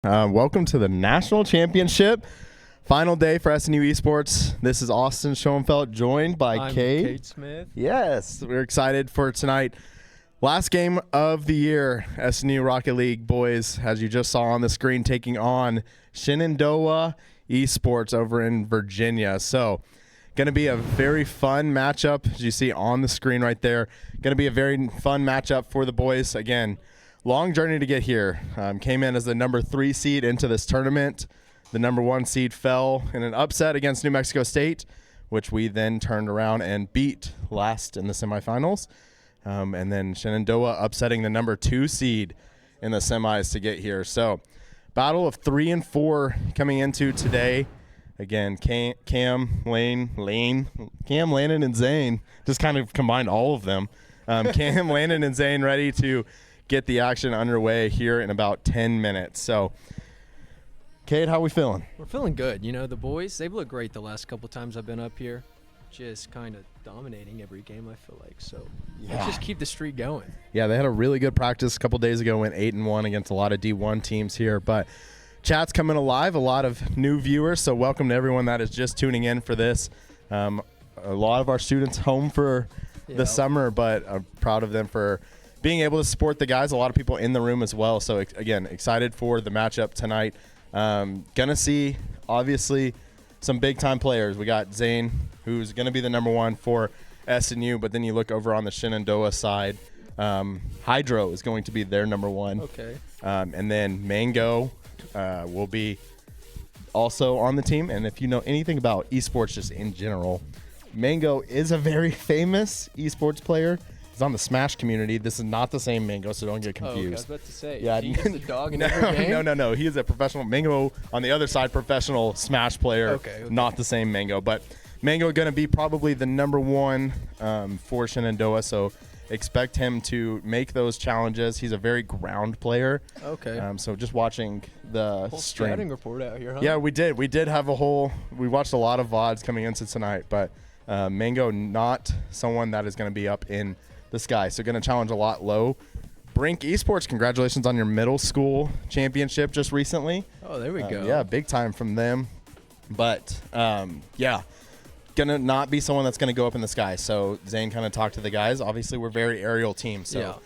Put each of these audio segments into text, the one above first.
Welcome to the National Championship. Final day for SNU Esports. This is Austin Schoenfeld, joined by Kate Smith. Yes, we're excited for tonight. Last game of the year, SNU Rocket League boys, as you just saw on the screen, taking on Shenandoah Esports over in Virginia. So, going to be a very fun matchup, as you see on the screen right there. Going to be a very fun matchup for the boys. Again, long journey to get here. Came in as the number 3 seed into this tournament. The number 1 seed fell in an upset against New Mexico State, which we then turned around and beat last in the semifinals. And then Shenandoah upsetting the number 2 seed in the semis to get here. So, battle of 3 and 4 coming into today. Again, Cam, Landon, and Zane. Just kind of combined all of them. Cam, Landon, and Zane ready to get the action underway here in about 10 minutes. So, Kate, how we feeling? We're feeling good. You know, the boys, they've looked great the last couple times I've been up here. Just kind of dominating every game, I feel like. So, let's just keep the streak going. Yeah, they had a really good practice a couple days ago, went 8-1 against a lot of D1 teams here. But chat's coming alive, a lot of new viewers, so welcome to everyone that is just tuning in for this. A lot of our students home for the summer, but I'm proud of them for being able to support the guys. A lot of people in the room as well. So, again, excited for the matchup tonight. Gonna see, obviously, some big-time players. We got Zane, who's going to be the number 1 for SNU, but then you look over on the Shenandoah side. Hydro is going to be their number 1. Okay. And then Mango will be also on the team. And if you know anything about esports just in general, Mango is a very famous esports player. He's on the Smash community. This is not the same Mango, so don't get confused. I was about to say, yeah, he gets the dog in every game? No. He is a professional Mango on the other side, professional Smash player. Okay. Not the same Mango, but Mango going to be probably the number 1 for Shenandoah. So expect him to make those challenges. He's a very ground player. Okay. So just watching the whole stream. scouting report out here, huh? Yeah, we did. We did have we watched a lot of VODs coming into tonight, but Mango not someone that is going to be up in the sky. So going to challenge a lot low. Brink Esports, congratulations on your middle school championship just recently. Oh, there we go. Yeah, big time from them. But, yeah, going to not be someone that's going to go up in the sky. So Zane kind of talked to the guys. Obviously, we're a very aerial team. So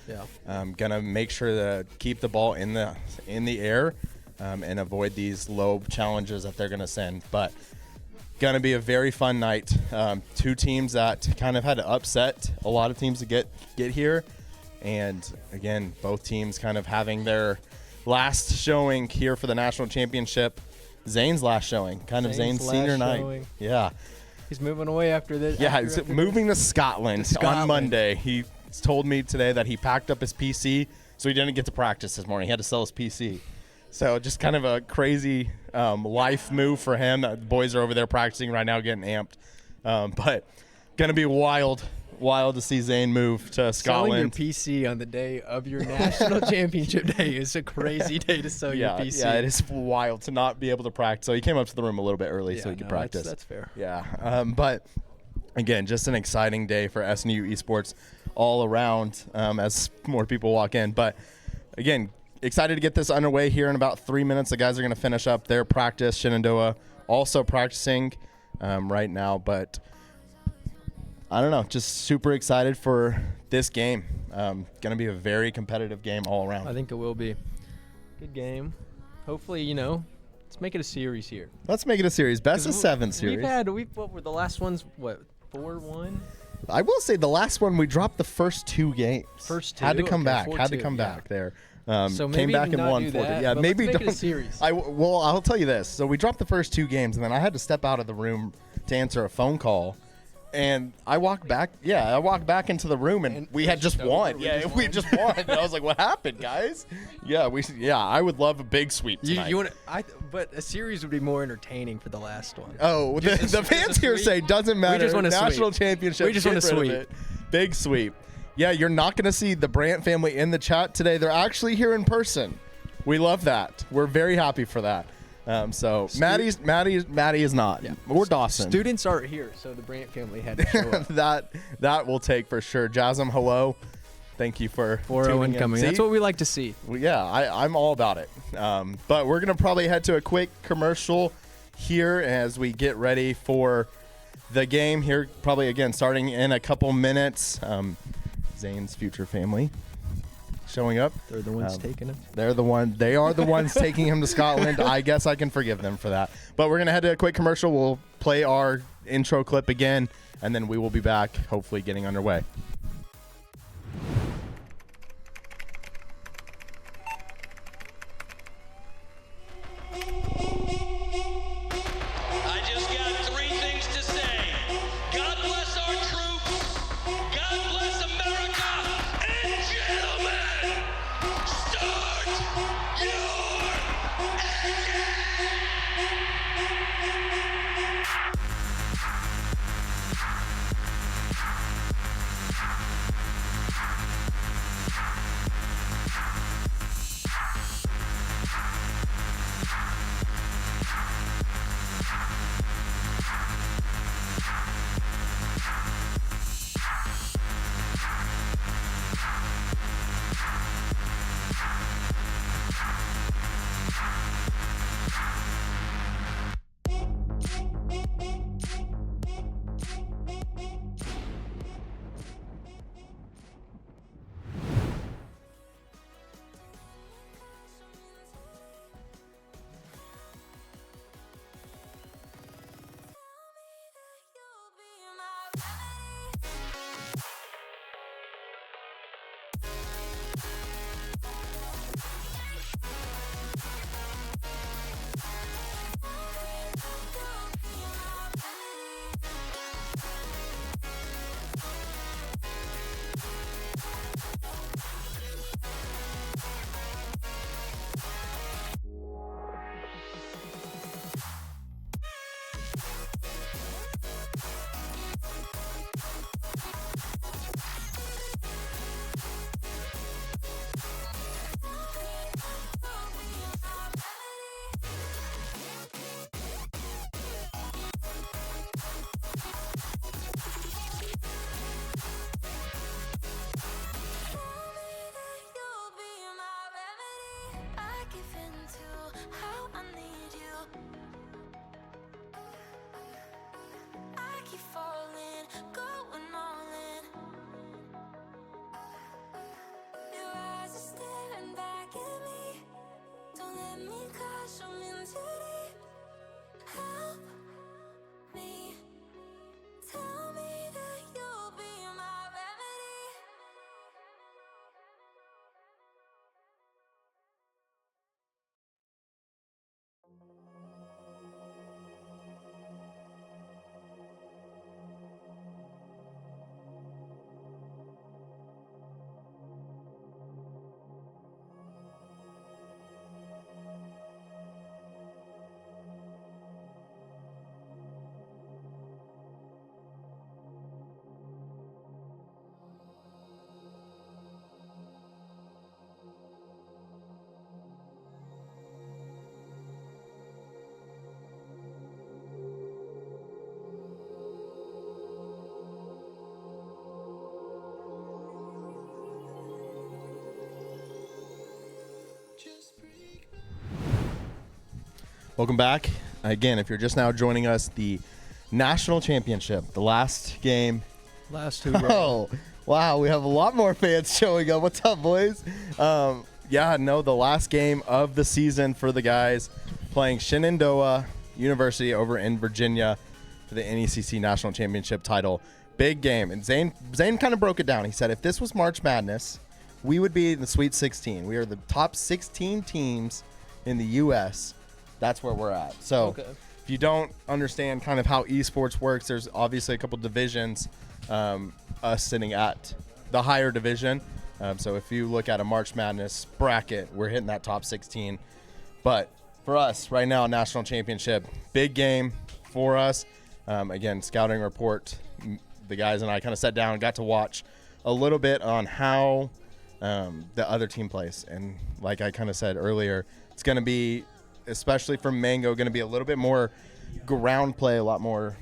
going to make sure to keep the ball in the air and avoid these low challenges that they're going to send. But going to be a very fun night. 2 teams that kind of had to upset a lot of teams to get here. And, again, both teams kind of having their last showing here for the national championship. Zane's last showing, Zane's senior night. Yeah. He's moving away after this. Yeah, he's moving to Scotland on Monday. He told me today that he packed up his PC, so he didn't get to practice this morning. He had to sell his PC. So just kind of a crazy life move for him. The boys are over there practicing right now, getting amped. But going to be wild to see Zane move to Scotland. Selling your PC on the day of your national championship day is a crazy day to sell your PC. Yeah, it is wild to not be able to practice. So he came up to the room a little bit early so he could practice. That's fair. Yeah. But, again, just an exciting day for SNU Esports all around as more people walk in. But, again, excited to get this underway here in about 3 minutes. The guys are going to finish up their practice. Shenandoah also practicing right now. But I don't know, just super excited for this game. Going to be a very competitive game all around. I think it will be. Good game. Hopefully, let's make it a series here. Let's make it a series. Best of 7 series. What were the last ones, 4-1? I will say the last one, we dropped the first 2 games. First 2? Had to come back. 4-2, Had to come back there. So came maybe back and not won do 4. that, Yeah, but maybe let's make don't. it a series. Well, I'll tell you this. So we dropped the first 2 games, and then I had to step out of the room to answer a phone call. And I walked back. Yeah, I walked back into the room, and we had just won. We just won. And I was like, "What happened, guys?" Yeah, I would love a big sweep tonight. But a series would be more entertaining for the last one. Oh, the fans here say doesn't matter. We just want a national sweep. championship. We just want a sweep. Big sweep. Yeah, you're not going to see the Brandt family in the chat today. They're actually here in person. We love that. We're very happy for that. So Maddie is not. Yeah. Or Dawson. Students aren't here, so the Brandt family had to show up. that will take for sure. Jasmine, hello. Thank you for 4-0 incoming. See? That's what we like to see. Well, yeah, I'm all about it. But we're going to probably head to a quick commercial here as we get ready for the game here, probably, again, starting in a couple minutes. Zane's future family showing up. They're the ones taking him. They are the ones taking him to Scotland. I guess I can forgive them for that. But we're going to head to a quick commercial. We'll play our intro clip again, and then we will be back, hopefully getting underway. Welcome back. Again, if you're just now joining us, the national championship, the last game. Last hoorah. Oh, wow. We have a lot more fans showing up. What's up, boys? The last game of the season for the guys playing Shenandoah University over in Virginia for the NECC national championship title. Big game. And Zane kind of broke it down. He said if this was March Madness, we would be in the Sweet 16. We are the top 16 teams in the U.S. That's where we're at. So if you don't understand kind of how esports works, there's obviously a couple divisions, us sitting at the higher division. So if you look at a March Madness bracket, we're hitting that top 16. But for us right now, national championship, big game for us. Again, scouting report, the guys and I kind of sat down and got to watch a little bit on how the other team plays. And like I kind of said earlier, it's going to be, especially for Mango, going to be a little bit more ground play, a lot more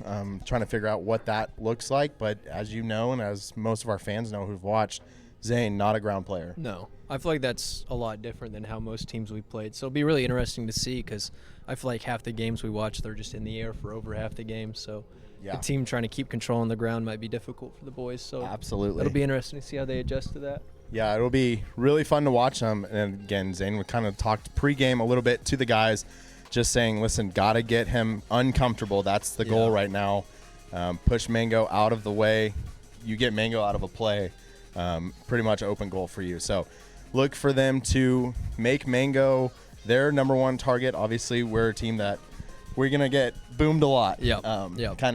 trying to figure out what that looks like. But as you know, and as most of our fans know who've watched, Zane, not a ground player. No. I feel like that's a lot different than how most teams we played. So it'll be really interesting to see because I feel like half the games we watch, they're just in the air for over half the game. So Yeah. the team trying to keep control on the ground might be difficult for the boys. So Absolutely. it'll be interesting to see how they adjust to that. Yeah, it'll be really fun to watch them. And again, Zane, we kind of talked pregame a little bit to the guys, just saying, listen, got to get him uncomfortable. That's the goal right now. Push Mango out of the way. You get Mango out of a play, pretty much open goal for you. So look for them to make Mango their number one target. Obviously, we're a team that we're going to get boomed a lot. Kind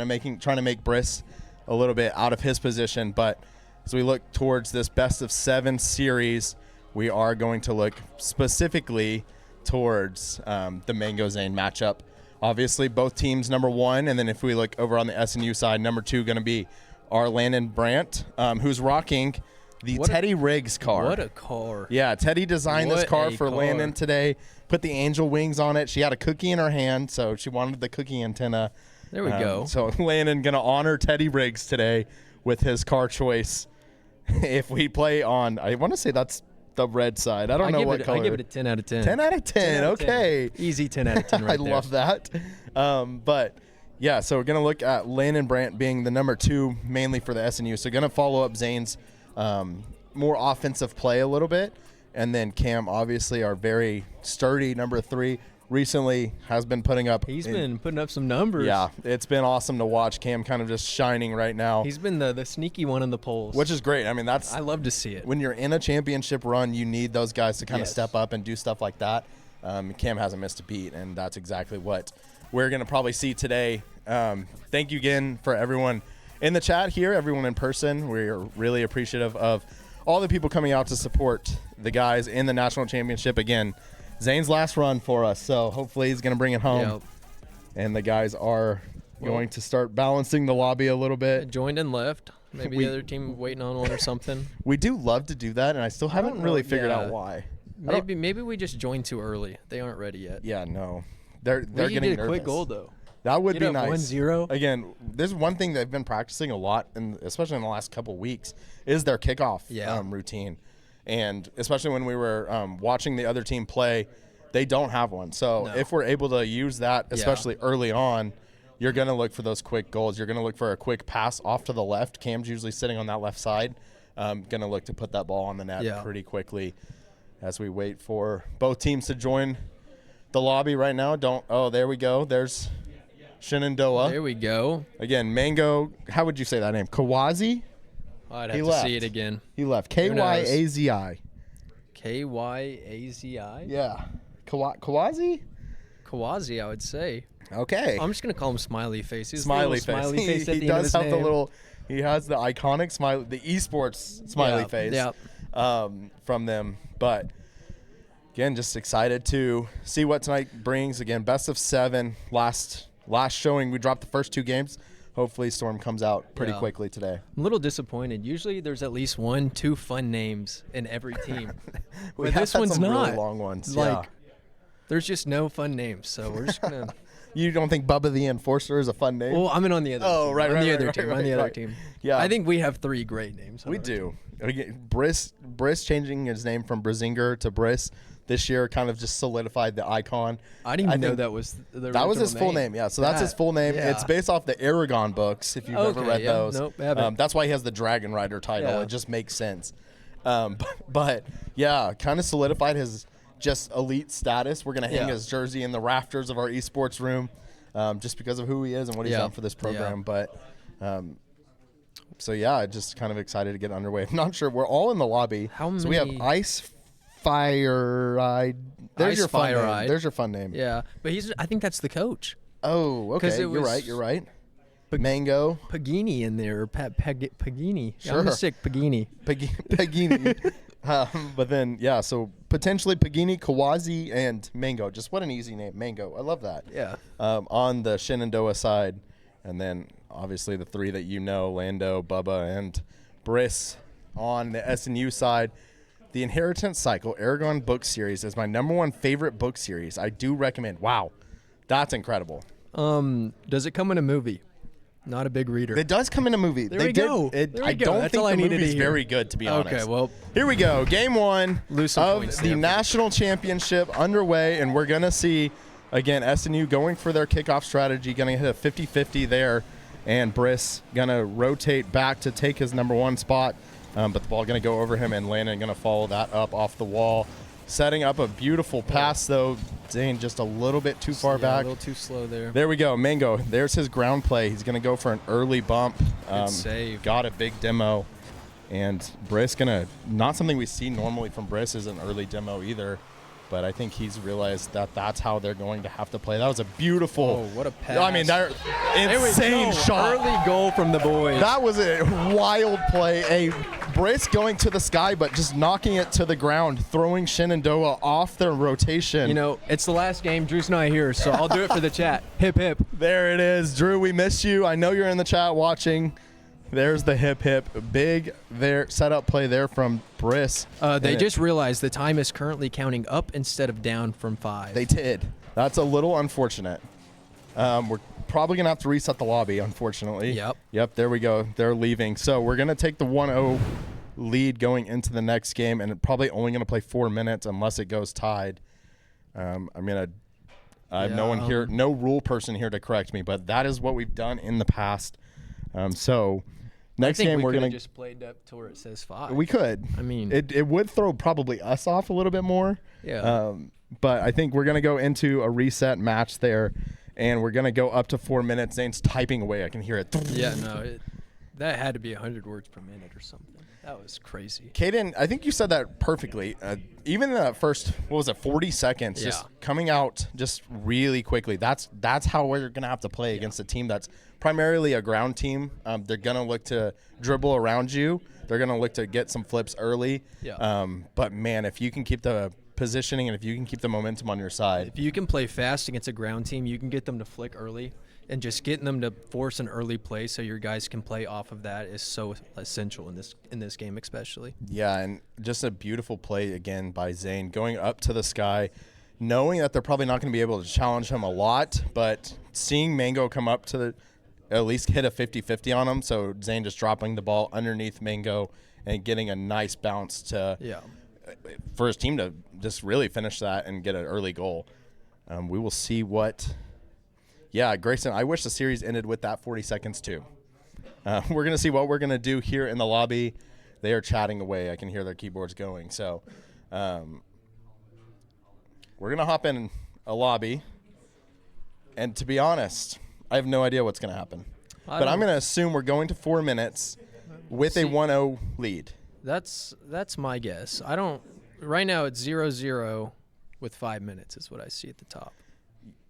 of trying to make Briss a little bit out of his position. But as we look towards this best of 7 series, we are going to look specifically towards the Mango Zane matchup. Obviously, both teams number 1, and then if we look over on the SNU side, number 2 going to be our Landon Brandt, who's rocking the Teddy Riggs car. What a car. Yeah, Teddy designed this car for Landon today, put the angel wings on it. She had a cookie in her hand, so she wanted the cookie antenna. There we go. So Landon going to honor Teddy Riggs today with his car choice. If we play on, I want to say that's the red side. I don't know what color. I give it a 10 out of 10. 10 out of 10. Okay. 10. Easy 10 out of 10 right there. I love that. But, yeah, so we're going to look at Landon Brandt being the number 2 mainly for the SNU. So going to follow up Zane's more offensive play a little bit. And then Cam, obviously, our very sturdy number 3, recently has been putting up. He's been putting up some numbers. Yeah, it's been awesome to watch Cam kind of just shining right now. He's been the sneaky one in the polls. Which is great. I mean, I love to see it. When you're in a championship run, you need those guys to kind of step up and do stuff like that. Cam hasn't missed a beat, and that's exactly what we're going to probably see today. Thank you again for everyone in the chat here, everyone in person. We're really appreciative of all the people coming out to support the guys in the national championship. Again, Zane's last run for us, so hopefully he's going to bring it home. Yep. And the guys are going to start balancing the lobby a little bit. Joined and left. Maybe the other team waiting on one or something. We do love to do that, and I still haven't really figured out why. Maybe we just joined too early. They aren't ready yet. Yeah, no. They're We getting did nervous. a quick goal, though. That would be nice. 1-0. Again, there's one thing they've been practicing a lot, and especially in the last couple weeks, is their kickoff routine. And especially when we were watching the other team play, they don't have one. So if we're able to use that, especially early on, you're going to look for those quick goals. You're going to look for a quick pass off to the left. Cam's usually sitting on that left side. Going to look to put that ball on the net pretty quickly as we wait for both teams to join the lobby right now. There we go. There's Shenandoah. There we go. Again, Mango, how would you say that name? Kawazi? I'd have to see it again. He left. K-Y-A-Z-I. K-Y-A-Z-I? Yeah. Kawazi? Kawazi, I would say. Okay. I'm just going to call him Smiley Face. He's Smiley Face. Smiley face at he the end of does his have name. the little, he has the iconic smiley, the esports smiley face from them. But again, just excited to see what tonight brings. Again, best of 7. Last showing, we dropped the first 2 games. Hopefully Storm comes out pretty quickly today. I'm a little disappointed. Usually there's at least 1-2 fun names in every team. But this one's some not. Really long ones. There's just no fun names, so we're just going to... You don't think Bubba the Enforcer is a fun name? Well, I'm in on the other team. Oh, right, on right, the right, other right, team. right, On the other right. team. Yeah. I think we have 3 great names. We do. Again, Briss changing his name from Brisinger to Briss this year kind of just solidified the icon. I didn't even know that was the That was his original full name, yeah. So that's his full name. Yeah. It's based off the Aragon books, if you've ever read those. Nope, haven't. That's why he has the Dragon Rider title. Yeah. It just makes sense. But yeah, kind of solidified his just elite status. We're going to hang his jersey in the rafters of our esports room just because of who he is and what he's done for this program. But so, yeah, just kind of excited to get underway. I'm not sure. We're all in the lobby. So we have Ice Fire. There's your fun name. There's your fun name. Yeah, but I think that's the coach. Oh, okay. You're right. Mango. Pagini in there, or Pagini. Sure. I'm going to stick Pagini. Pagini. But then, yeah, so potentially Pagini, Kawazi, and Mango. Just what an easy name, Mango. I love that. Yeah. On the Shenandoah side. And then, obviously, the 3 that you know, Lando, Bubba, and Briss. On the SNU side, the Inheritance Cycle Aragon book series is my number 1 favorite book series. I do recommend. Wow, that's incredible. Does it come in a movie? Not a big reader. It does come in a movie. There we go. I don't That's think all I the needed to movie's hear. very good, to be honest. Okay, well, Here we go. Game 1 Lose some of points, the Stanford. national championship underway, and we're going to see, again, SNU going for their kickoff strategy, going to hit a 50-50 there, and Briss going to rotate back to take his number 1 spot, but the ball going to go over him, and Landon going to follow that up off the wall. Setting up a beautiful pass, though. Zane just a little bit too far back. A little too slow there. There we go. Mango, there's his ground play. He's going to go for an early bump. Good save. Got a big demo. And Briss going to, not something we see normally from Briss is an early demo either. But I think he's realized that that's how they're going to have to play. That was a beautiful. Oh, what a pass. I mean, that insane shot. Early goal from the boys. That was a wild play. A Briss going to the sky, but just knocking it to the ground, throwing Shenandoah off their rotation. You know, it's the last game. Drew's not here, so I'll do it for the chat. Hip, hip. There it is. Drew, we miss you. I know you're in the chat watching. There's the hip, hip. Big there setup play there from Briss. They just realized the time is currently counting up instead of down from 5. They did. That's a little unfortunate. We're probably going to have to reset the lobby, unfortunately. Yep, there we go. They're leaving. So we're going to take the 1-0 lead going into the next game, and probably only going to play 4 minutes unless it goes tied. I have no one here, no rule person here to correct me, but that is what we've done in the past. So next game we're going to just played up to where it says 5. We could. I mean, it would throw probably us off a little bit more. Yeah. But I think we're going to go into a reset match there, and we're going to go up to 4 minutes. Zane's typing away. I can hear it. Yeah, no, that had to be 100 words per minute or something. That was crazy. Caden, I think you said that perfectly. Even the first, 40 seconds, just coming out just really quickly. That's how we're going to have to play against a team that's primarily a ground team. They're going to look to dribble around you. They're going to look to get some flips early. Yeah. But, man, if you can keep the positioning and if you can keep the momentum on your side. If you can play fast against a ground team, you can get them to flick early. And just getting them to force an early play so your guys can play off of that is so essential in this game especially. Yeah, and just a beautiful play again by Zane, going up to the sky, knowing that they're probably not going to be able to challenge him a lot, but seeing Mango come up to at least hit a 50-50 on him, so Zane just dropping the ball underneath Mango and getting a nice bounce for his team to just really finish that and get an early goal. We will see what... Yeah, Grayson, I wish the series ended with that 40 seconds too. We're going to see what we're going to do here in the lobby. They are chatting away. I can hear their keyboards going. So we're going to hop in a lobby. And to be honest, I have no idea what's going to happen. But I'm going to assume we're going to 4 minutes with a 1-0 lead. That's my guess. Right now it's 0-0 with 5 minutes is what I see at the top.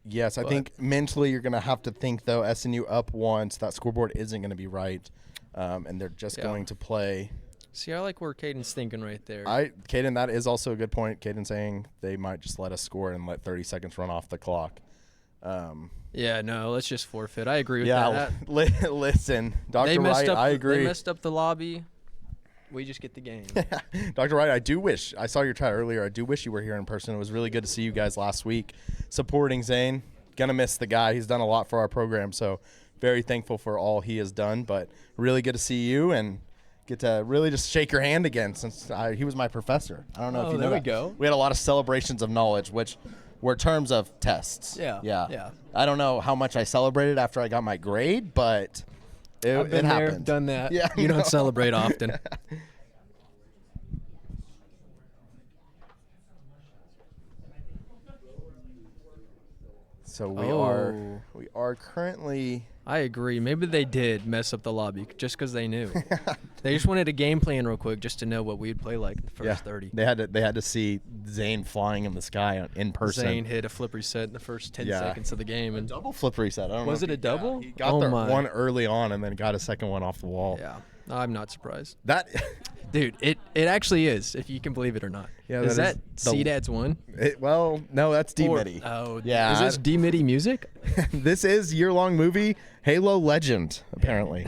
Yes, I think mentally you're going to have to think, though, SNU up once. That scoreboard isn't going to be right, and they're just going to play. See, I like where Caden's thinking right there. Caden, that is also a good point. Caden saying they might just let us score and let 30 seconds run off the clock. Yeah, no, let's just forfeit. I agree with that. Yeah, listen, Dr. Wright, I agree. They messed up the lobby. We just get the game. Dr. Wright, I do wish, I saw your chat earlier, I do wish you were here in person. It was really good to see you guys last week supporting Zane. Gonna miss the guy. He's done a lot for our program, so very thankful for all he has done. But really good to see you and get to really just shake your hand again since he was my professor. I don't know if you know that. There we go. We had a lot of celebrations of knowledge, which were terms of tests. Yeah. I don't know how much I celebrated after I got my grade, but... I've been there, happened. done that. Yeah, you don't celebrate often. So we are currently. I agree. Maybe they did mess up the lobby just because they knew. They just wanted a game plan real quick just to know what we'd play like in the first 30. They had to see Zane flying in the sky in person. Zane hit a flip reset in the first 10 seconds of the game. And double flip reset. I don't know. Was it a double? He got one early on and then got a second one off the wall. Yeah. I'm not surprised. Dude, it actually is, if you can believe it or not. Yeah, is that C-Dad's one? Well, no, that's D-MIDI. Oh, yeah. Is this D-MIDI music? This is year-long movie Halo Legend, apparently.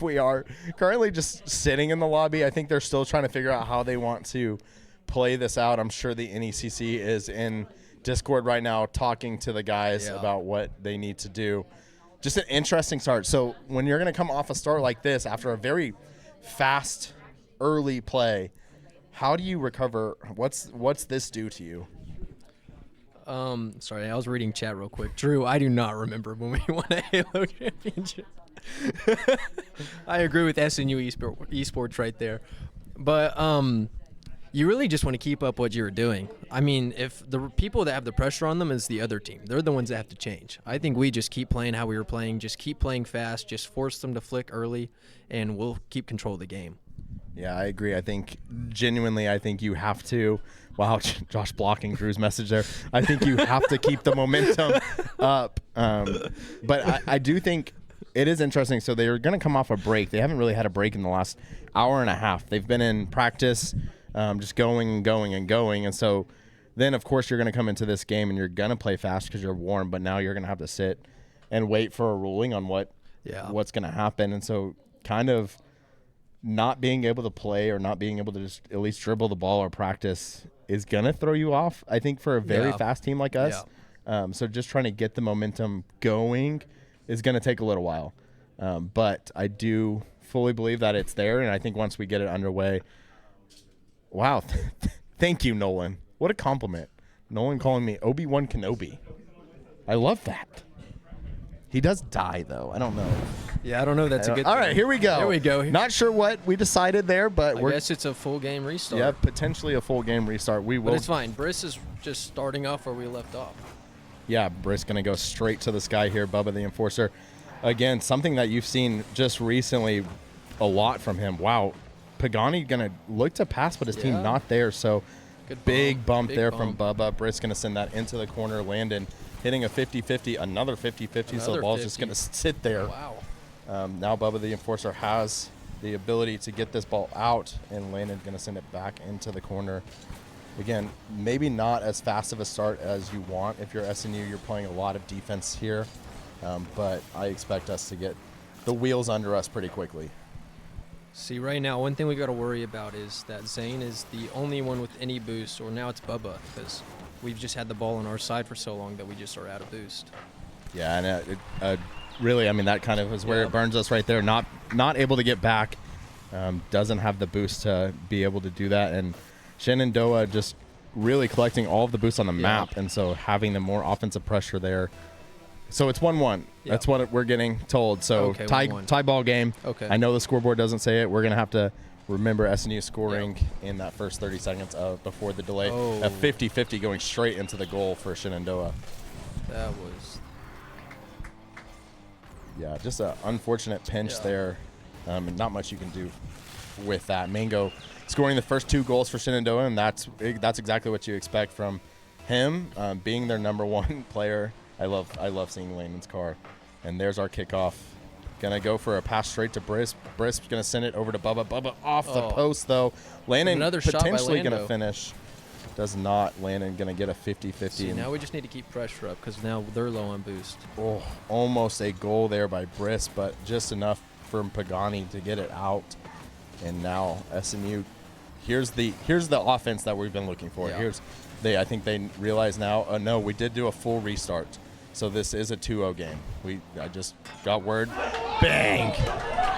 We are currently just sitting in the lobby. I think they're still trying to figure out how they want to play this out. I'm sure the NECC is in Discord right now talking to the guys about what they need to do. Just an interesting start. So when you're going to come off a start like this after a very fast early play, how do you recover? What's this do to you? Sorry, I was reading chat real quick. Drew, I do not remember when we won a Halo championship. I agree with SNU esports right there. But you really just want to keep up what you're doing. I mean, if the people that have the pressure on them is the other team, they're the ones that have to change. I think we just keep playing how we were playing, just keep playing fast, just force them to flick early, and we'll keep control of the game. Yeah, I agree. I think genuinely, you have to. Wow, Josh blocking Drew's message there. I think you have to keep the momentum up. But I do think it is interesting. So they're going to come off a break. They haven't really had a break in the last hour and a half. They've been in practice, just going and going and going. And so then, of course, you're going to come into this game and you're going to play fast because you're warm. But now you're going to have to sit and wait for a ruling on what's going to happen. And so kind of not being able to play or not being able to just at least dribble the ball or practice is going to throw you off, I think, for a very fast team like us. So just trying to get the momentum going is going to take a little while. But I do fully believe that it's there, and I think once we get it underway, wow, thank you, Nolan. What a compliment. Nolan calling me Obi-Wan Kenobi. I love that. He does die, though. I don't know. Yeah, I don't know. That's a good All right, here we go. Here we go. Not sure what we decided there, but I guess it's a full game restart. Yeah, potentially a full game restart. We will. But it's fine. Briss is just starting off where we left off. Yeah, Briss going to go straight to the sky here, Bubba the Enforcer. Again, something that you've seen just recently a lot from him. Wow. Pagani going to look to pass, but his team not there. So Good big bump Big there bump. from Bubba. Briss going to send that into the corner. Landon hitting a 50-50, another 50-50, so the ball's just going to sit there. Wow. Now Bubba the Enforcer has the ability to get this ball out, and Landon's going to send it back into the corner. Again, maybe not as fast of a start as you want. If you're SNU, you're playing a lot of defense here, but I expect us to get the wheels under us pretty quickly. See, right now, one thing we got to worry about is that Zane is the only one with any boost, or now it's Bubba, because we've just had the ball on our side for so long that we just are out of boost. Yeah, and really, I mean, that kind of is where it burns us right there. Not able to get back, doesn't have the boost to be able to do that. And Shenandoah just really collecting all of the boosts on the map, and so having the more offensive pressure there. So it's 1-1. That's what we're getting told. So tie ball game. Okay. I know the scoreboard doesn't say it. We're going to have to remember SNU scoring in that first 30 seconds before the delay. A 50-50 going straight into the goal for Shenandoah. That was... Yeah, just an unfortunate pinch there. And not much you can do with that. Mango scoring the first 2 goals for Shenandoah, and that's exactly what you expect from him, being their number 1 player. I love seeing Landon's car. And there's our kickoff. Gonna go for a pass straight to Briss. Briss gonna send it over to Bubba. Bubba off the post though. Landon potentially gonna finish. Does not. Landon gonna get a 50-50. See, now we just need to keep pressure up because now they're low on boost. Oh, almost a goal there by Briss, but just enough for Pagani to get it out. And now SMU, here's the offense that we've been looking for. Yeah. I think they realize now. No, we did do a full restart, so this is a 2-0 game. I just got word. Bang.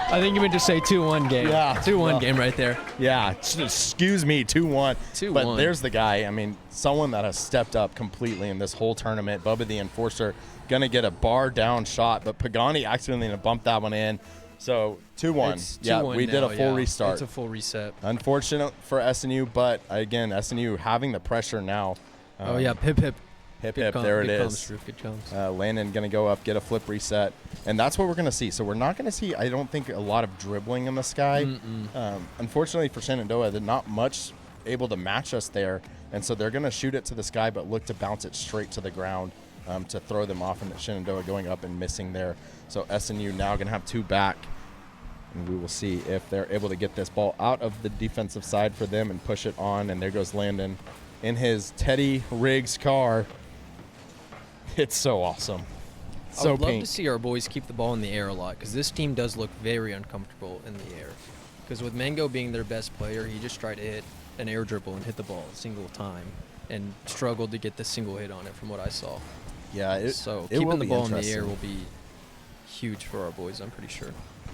I think you meant to say 2-1 game. Yeah. 2-1 game right there. Yeah. Excuse me, 2-1. 2-1. But there's the guy. I mean, someone that has stepped up completely in this whole tournament. Bubba the Enforcer going to get a bar down shot, but Pagani accidentally bumped that one in. So 2-1. Yeah, we did a full restart. It's a full reset. Unfortunate for SNU, but again, SNU having the pressure now. Hip hip. Hip hip, there it is. Good comes. Landon going to go up, get a flip reset, and that's what we're going to see. So we're not going to see, I don't think, a lot of dribbling in the sky. Unfortunately for Shenandoah, they're not much able to match us there, and so they're going to shoot it to the sky but look to bounce it straight to the ground to throw them off, and Shenandoah going up and missing there. So SNU now going to have 2 back, and we will see if they're able to get this ball out of the defensive side for them and push it on, and there goes Landon in his Teddy Riggs car. It's so awesome. So I would love pink. to see our boys keep the ball in the air a lot because this team does look very uncomfortable in the air. Because with Mango being their best player, he just tried to hit an air dribble and hit the ball a single time. and struggled to get the single hit on it from what I saw. Yeah, So it will keeping the be ball in the interesting. air will be huge for our boys, I'm pretty sure.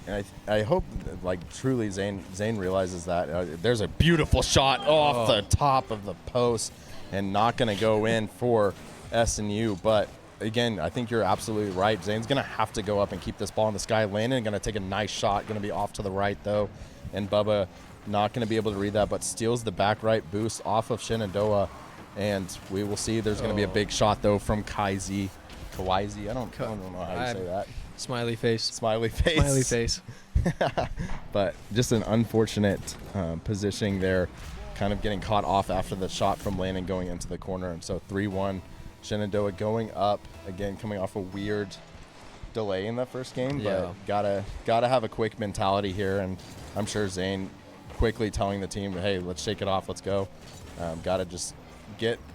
And I hope, like, truly Zane realizes that. There's a beautiful shot off the top of the post and not going to go in for SNU. But, again, I think you're absolutely right. Zane's going to have to go up and keep this ball in the sky. Landon going to take a nice shot, going to be off to the right, though. And Bubba not going to be able to read that, but steals the back right boost off of Shenandoah. And we will see. There's going to be a big shot, though, from Kawaizi. I don't know how you say that. Smiley face. Smiley face. Smiley face. But just an unfortunate positioning there, kind of getting caught off after the shot from Landon going into the corner. And so 3-1, Shenandoah going up, again, coming off a weird delay in that first game. Yeah. But gotta have a quick mentality here. And I'm sure Zane quickly telling the team, hey, let's shake it off, let's go. Gotta just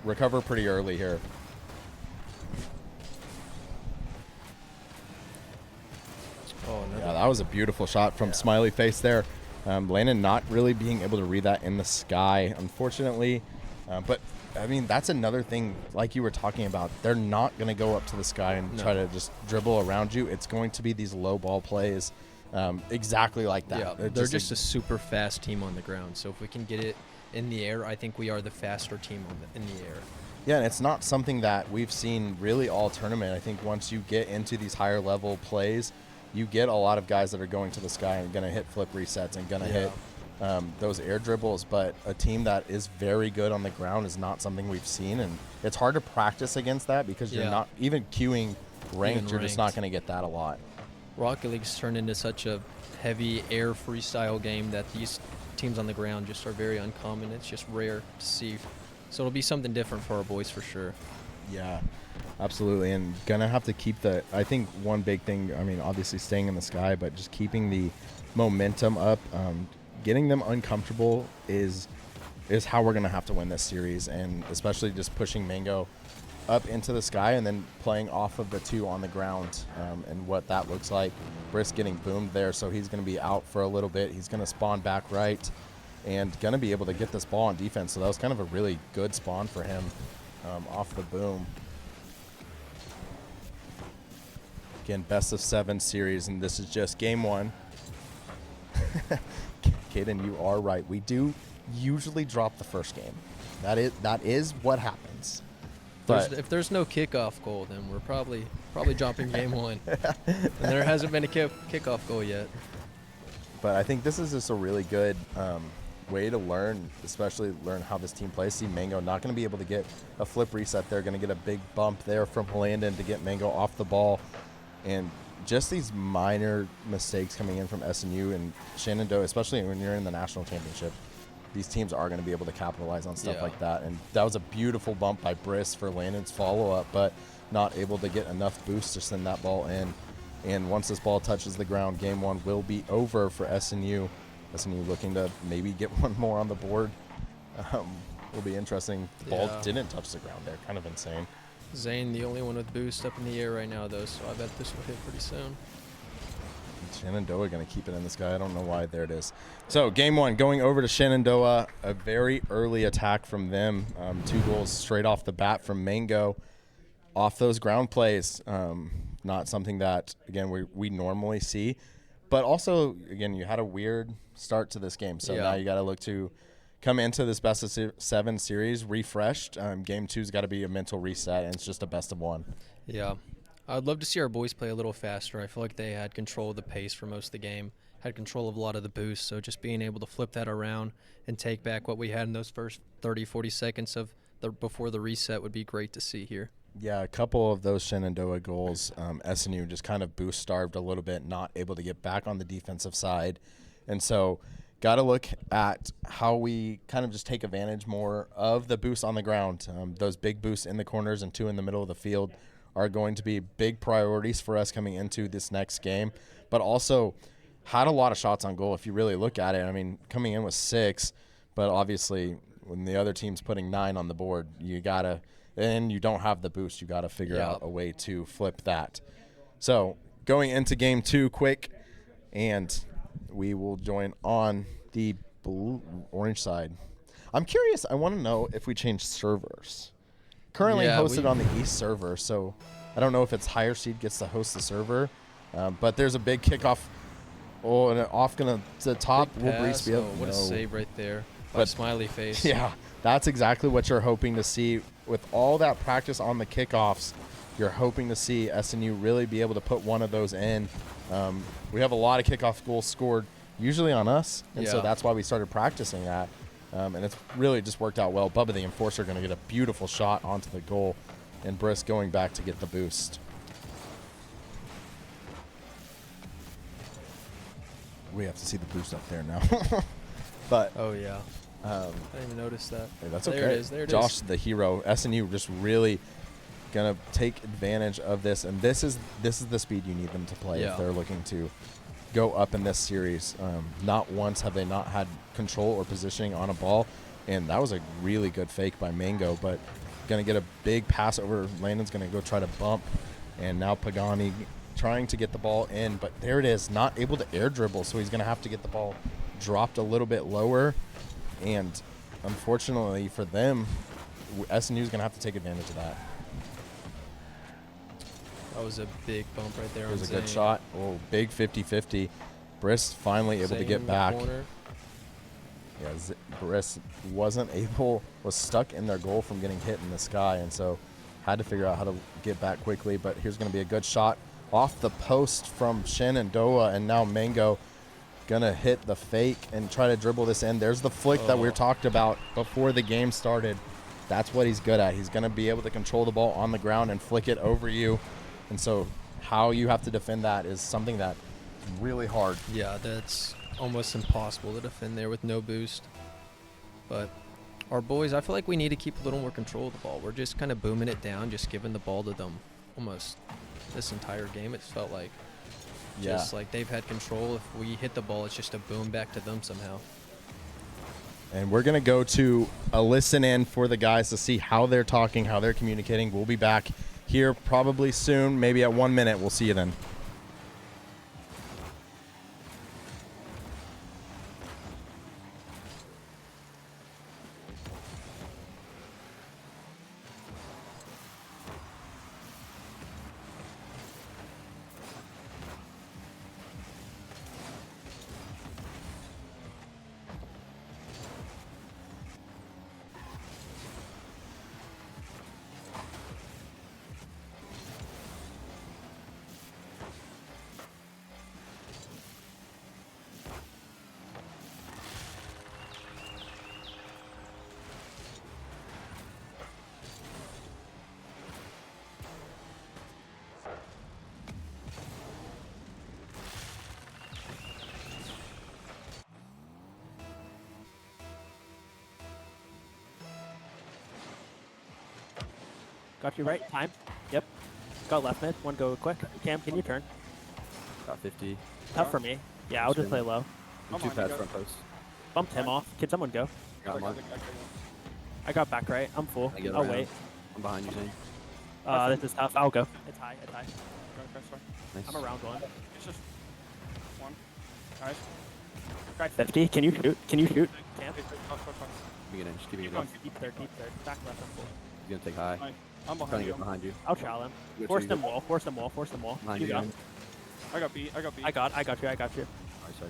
recover pretty early here. Yeah, that was a beautiful shot from Smiley Face there. Landon not really being able to read that in the sky, unfortunately. But, I mean, that's another thing, like you were talking about. They're not going to go up to the sky and try to just dribble around you. It's going to be these low ball plays exactly like that. Yeah, they're just a super fast team on the ground. So if we can get it in the air, I think we are the faster team in the air. Yeah, and it's not something that we've seen really all tournament. I think once you get into these higher level plays, you get a lot of guys that are going to the sky and going to hit flip resets and going to hit those air dribbles. But a team that is very good on the ground is not something we've seen. And it's hard to practice against that because you're not – even queuing ranked, you're just not going to get that a lot. Rocket League's turned into such a heavy air freestyle game that these teams on the ground just are very uncommon. It's just rare to see. So it'll be something different for our boys for sure. Yeah, absolutely. And gonna have to keep I think one big thing, I mean, obviously staying in the sky, but just keeping the momentum up, getting them uncomfortable is how we're gonna have to win this series, and especially just pushing Mango up into the sky and then playing off of the two on the ground, and what that looks like. Brisk getting boomed there, so he's gonna be out for a little bit. He's gonna spawn back right and gonna be able to get this ball on defense. So that was kind of a really good spawn for him. Off the boom. Again, best of 7 series, and this is just game 1. Caden, you are right. We do usually drop the first game. That is what happens. But If there's no kickoff goal, then we're probably dropping game 1. And there hasn't been a kickoff goal yet. But I think this is just a really good way to learn, especially learn how this team plays. See Mango not going to be able to get a flip reset. They're going to get a big bump there from Landon to get Mango off the ball. And just these minor mistakes coming in from SNU and Shenandoah, especially when you're in the national championship, these teams are going to be able to capitalize on stuff like that. And that was a beautiful bump by Briss for Landon's follow-up, but not able to get enough boost to send that ball in. And once this ball touches the ground, game 1 will be over for SNU. SNU looking to maybe get one more on the board. Will be interesting. The ball didn't touch the ground there. Kind of insane. Zane, the only one with boost up in the air right now, though, so I bet this will hit pretty soon. Shenandoah going to keep it in the sky. I don't know why. There it is. So game 1 going over to Shenandoah. A very early attack from them. 2 goals straight off the bat from Mango. Off those ground plays. Not something that, again, we normally see. But also, again, you had a weird start to this game. So now you got to look to come into this best of 7 series refreshed. Game 2's got to be a mental reset, and it's just a best of 1. Yeah. I'd love to see our boys play a little faster. I feel like they had control of the pace for most of the game, had control of a lot of the boost. So just being able to flip that around and take back what we had in those first 30, 40 seconds before the reset would be great to see here. Yeah, a couple of those Shenandoah goals, SNU just kind of boost starved a little bit, not able to get back on the defensive side. And so got to look at how we kind of just take advantage more of the boosts on the ground. Those big boosts in the corners and 2 in the middle of the field are going to be big priorities for us coming into this next game. But also had a lot of shots on goal if you really look at it. I mean, coming in with 6, but obviously when the other team's putting 9 on the board, you got to – and you don't have the boost. You got to figure out a way to flip that. So going into game 2 quick, and we will join on the orange side. I'm curious. I want to know if we change servers. Currently Yeah, hosted on the East server, so I don't know if it's higher seed gets to host the server. But there's a big kickoff. Oh, and off to the top. Big Will pass. Brees be able? Oh, what a No. save right there. By But- Smiley face. Yeah, that's exactly what you're hoping to see. With all that practice on the kickoffs, you're hoping to see SNU really be able to put one of those in. We have a lot of kickoff goals scored usually on us, and so Yeah. that's why we started practicing that. And it's really just worked out well. Bubba the Enforcer going to get a beautiful shot onto the goal, and Brisk going back to get the boost. We have to see the boost up there now. But Oh, yeah. I didn't even notice that. hey, that's There okay. it is. There it Josh, is. the hero. SNU just really going to take advantage of this, and this is the speed you need them to play if Yeah. they're looking to go up in this series. Not once have they not had control or positioning on a ball, and that was a really good fake by Mango, but going to get a big pass over. Landon's going to go try to bump, and now Pagani trying to get the ball in, but there it is, not able to air dribble, so he's going to have to get the ball dropped a little bit lower, and unfortunately for them, SNU is going to have to take advantage of that. That was a big bump right there. It was a on good Zane. shot. Oh, big 50-50. Briss finally able to Zane get in the back. corner. Yeah, Briss was stuck in their goal from getting hit in the sky, and so had to figure out how to get back quickly. But here's going to be a good shot off the post from Shenandoah, and now Mango going to hit the fake and try to dribble this in. There's the flick that we Oh. talked about before the game started. That's what he's good at. He's going to be able to control the ball on the ground and flick it over you. And so how you have to defend that is something that is really hard. Yeah, that's almost impossible to defend there with no boost. But our boys, I feel like we need to keep a little more control of the ball. We're just kind of booming it down, just giving the ball to them almost this entire game. It's felt like just like they've had control. If we hit the ball, it's just a boom back to them somehow. And we're going to go to a listen in for the guys to see how they're talking, how they're communicating. We'll be back here probably soon, maybe at 1 minute. We'll see you then. Got you right. Time. Yep. Got left mid. One go quick. Cam, can you turn? Got 50. Tough for me. Yeah, I'll just play low. And 2 pads front post. Bumped him off. Can someone go? Got one. I got back right. I'm full. I get I'll around. wait. I'm behind you, Zane. This is tough. I'll go. It's high. It's high. Nice. I'm around one. It's just one. Nice. Try 50. Can you shoot? Can you shoot? Cam? Beginning. Just keeping Keep it going. up. Deep third. Deep third. Back left. I'm full. He's gonna take high. Nice. I'm Trying behind to you. get behind you. I'll chow him. You got Force two, them you got- wall. Force them wall. Force them wall. Behind You you, got. Zane. I got beat. I got beat. I got you. I got you.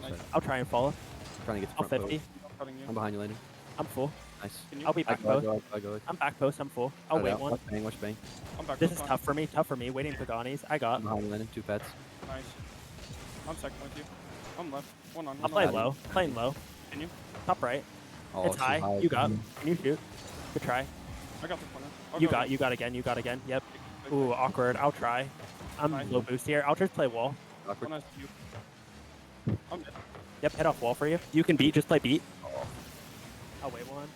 Sorry. I'll try and follow. Trying to get the I'll front 50. post. I'm cutting you. I'm behind you, Landon. I'm full. Nice. Can you? I'll be I back go, I post. go, I go. I'm back post. I'm full. I'll Cut wait out. one. Watch bang, watch bang. I'm back. This with is one. tough for me. Tough for me. Waiting for Pagani's. I got. I'm behind you, Landon. 2 pads. Nice. I'm second with you. I'm left. One on. I'll One play on. low. Playing low. Can you? Top right. Oh, It's too high. You got. Can you shoot? Good try. I got the corner. I'll You go got. left. You got again. You got again. Yep. Quick, Ooh, quick. awkward. I'll try. I'm Nice. low boost here. I'll just play wall. Awkward. One has you. I'm dead. Yep, head off wall for you. You can beat. Just play beat. I'll wait one.